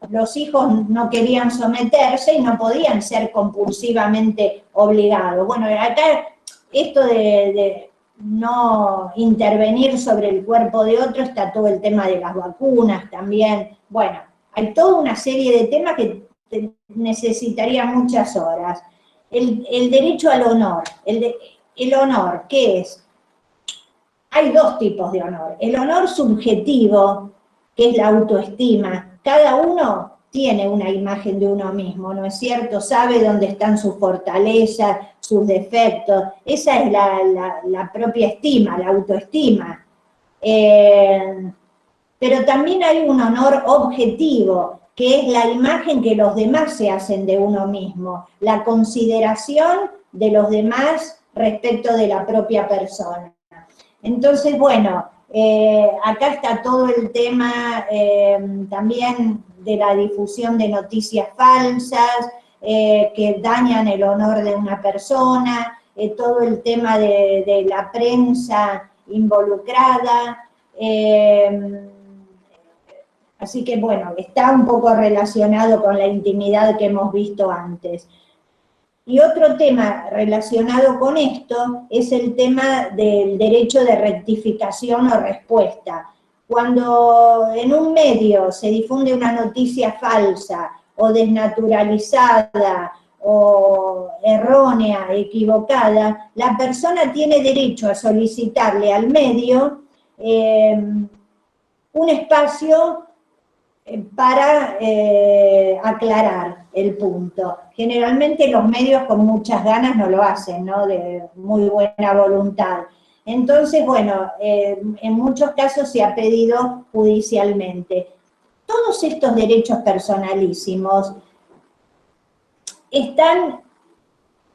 los hijos no querían someterse y no podían ser compulsivamente obligados. Bueno, acá esto de no intervenir sobre el cuerpo de otro, está todo el tema de las vacunas también. Bueno, hay toda una serie de temas que necesitaría muchas horas. El derecho al honor. El honor, ¿qué es? Hay dos tipos de honor. El honor subjetivo, que es la autoestima. Cada uno tiene una imagen de uno mismo, ¿no es cierto? Sabe dónde están sus fortalezas, sus defectos. Esa es la propia estima, la autoestima. Pero también hay un honor objetivo, que es la imagen que los demás se hacen de uno mismo, la consideración de los demás respecto de la propia persona. Entonces, bueno, acá está todo el tema también de la difusión de noticias falsas que dañan el honor de una persona, todo el tema de la prensa involucrada. Así que, bueno, está un poco relacionado con la intimidad que hemos visto antes. Y otro tema relacionado con esto es el tema del derecho de rectificación o respuesta. Cuando en un medio se difunde una noticia falsa o desnaturalizada o errónea, equivocada, la persona tiene derecho a solicitarle al medio un espacio para aclarar el punto. Generalmente los medios con muchas ganas no lo hacen, ¿no? De muy buena voluntad. Entonces, bueno, en muchos casos se ha pedido judicialmente. Todos estos derechos personalísimos están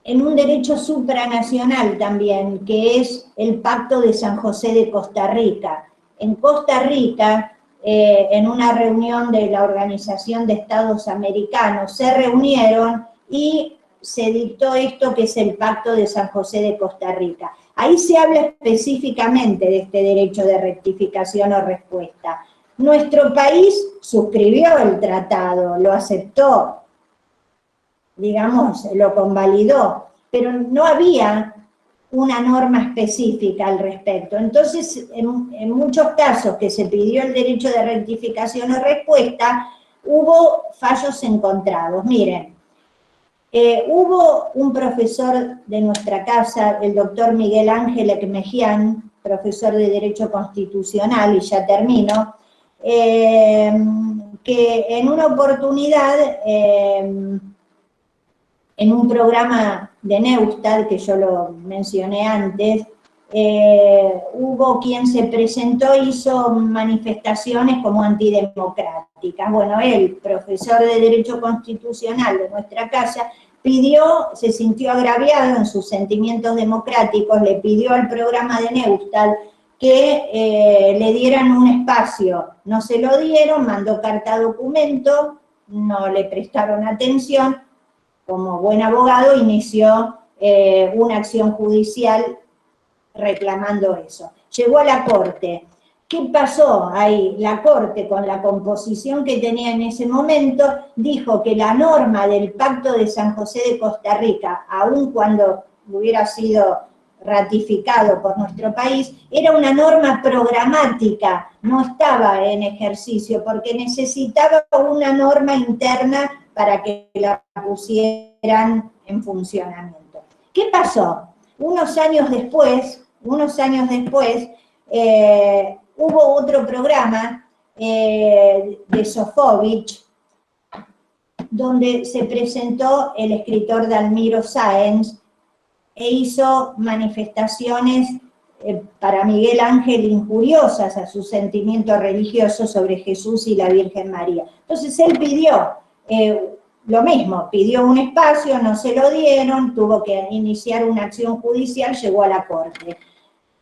en un derecho supranacional también, que es el Pacto de San José de Costa Rica. En Costa Rica, en una reunión de la Organización de Estados Americanos, se reunieron y se dictó esto que es el Pacto de San José de Costa Rica. Ahí se habla específicamente de este derecho de rectificación o respuesta. Nuestro país suscribió el tratado, lo aceptó, digamos, lo convalidó, pero no había una norma específica al respecto. Entonces, en muchos casos que se pidió el derecho de rectificación o respuesta, hubo fallos encontrados. Miren, hubo un profesor de nuestra casa, el doctor Miguel Ángel Ekmejian, profesor de Derecho Constitucional, y ya termino, que en una oportunidad, en un programa de Neustad, que yo lo mencioné antes, hubo quien se presentó, hizo manifestaciones como antidemocráticas. Bueno, él, profesor de Derecho Constitucional de nuestra casa, se sintió agraviado en sus sentimientos democráticos, le pidió al programa de Neustad que le dieran un espacio. No se lo dieron, mandó carta documento, no le prestaron atención. Como buen abogado inició una acción judicial reclamando eso. Llegó a la Corte. ¿Qué pasó ahí? La Corte, con la composición que tenía en ese momento, dijo que la norma del Pacto de San José de Costa Rica, aun cuando hubiera sido ratificado por nuestro país, era una norma programática, no estaba en ejercicio, porque necesitaba una norma interna para que la pusieran en funcionamiento. ¿Qué pasó? Unos años después, hubo otro programa de Sofovich, donde se presentó el escritor Dalmiro Sáenz e hizo manifestaciones para Miguel Ángel injuriosas a su sentimiento religioso sobre Jesús y la Virgen María. Entonces él pidió lo mismo, pidió un espacio, no se lo dieron, tuvo que iniciar una acción judicial, llegó a la Corte.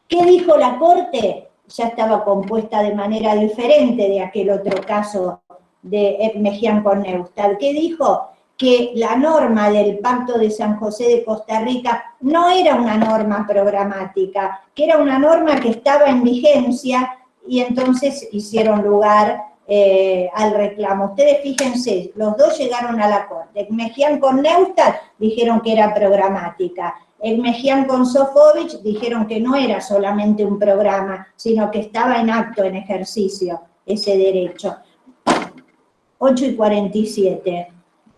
¿Qué dijo la Corte? Ya estaba compuesta de manera diferente de aquel otro caso de Mejián con Neustadt. ¿Qué dijo? Que la norma del Pacto de San José de Costa Rica no era una norma programática, que era una norma que estaba en vigencia y entonces hicieron lugar al reclamo. Ustedes fíjense, los dos llegaron a la Corte. Mejián con Neustadt dijeron que era programática. Mejián con Sofovich dijeron que no era solamente un programa, sino que estaba en acto, en ejercicio, ese derecho. 8:47.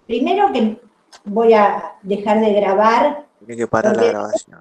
Primero que voy a dejar de grabar. Tiene que parar la grabación.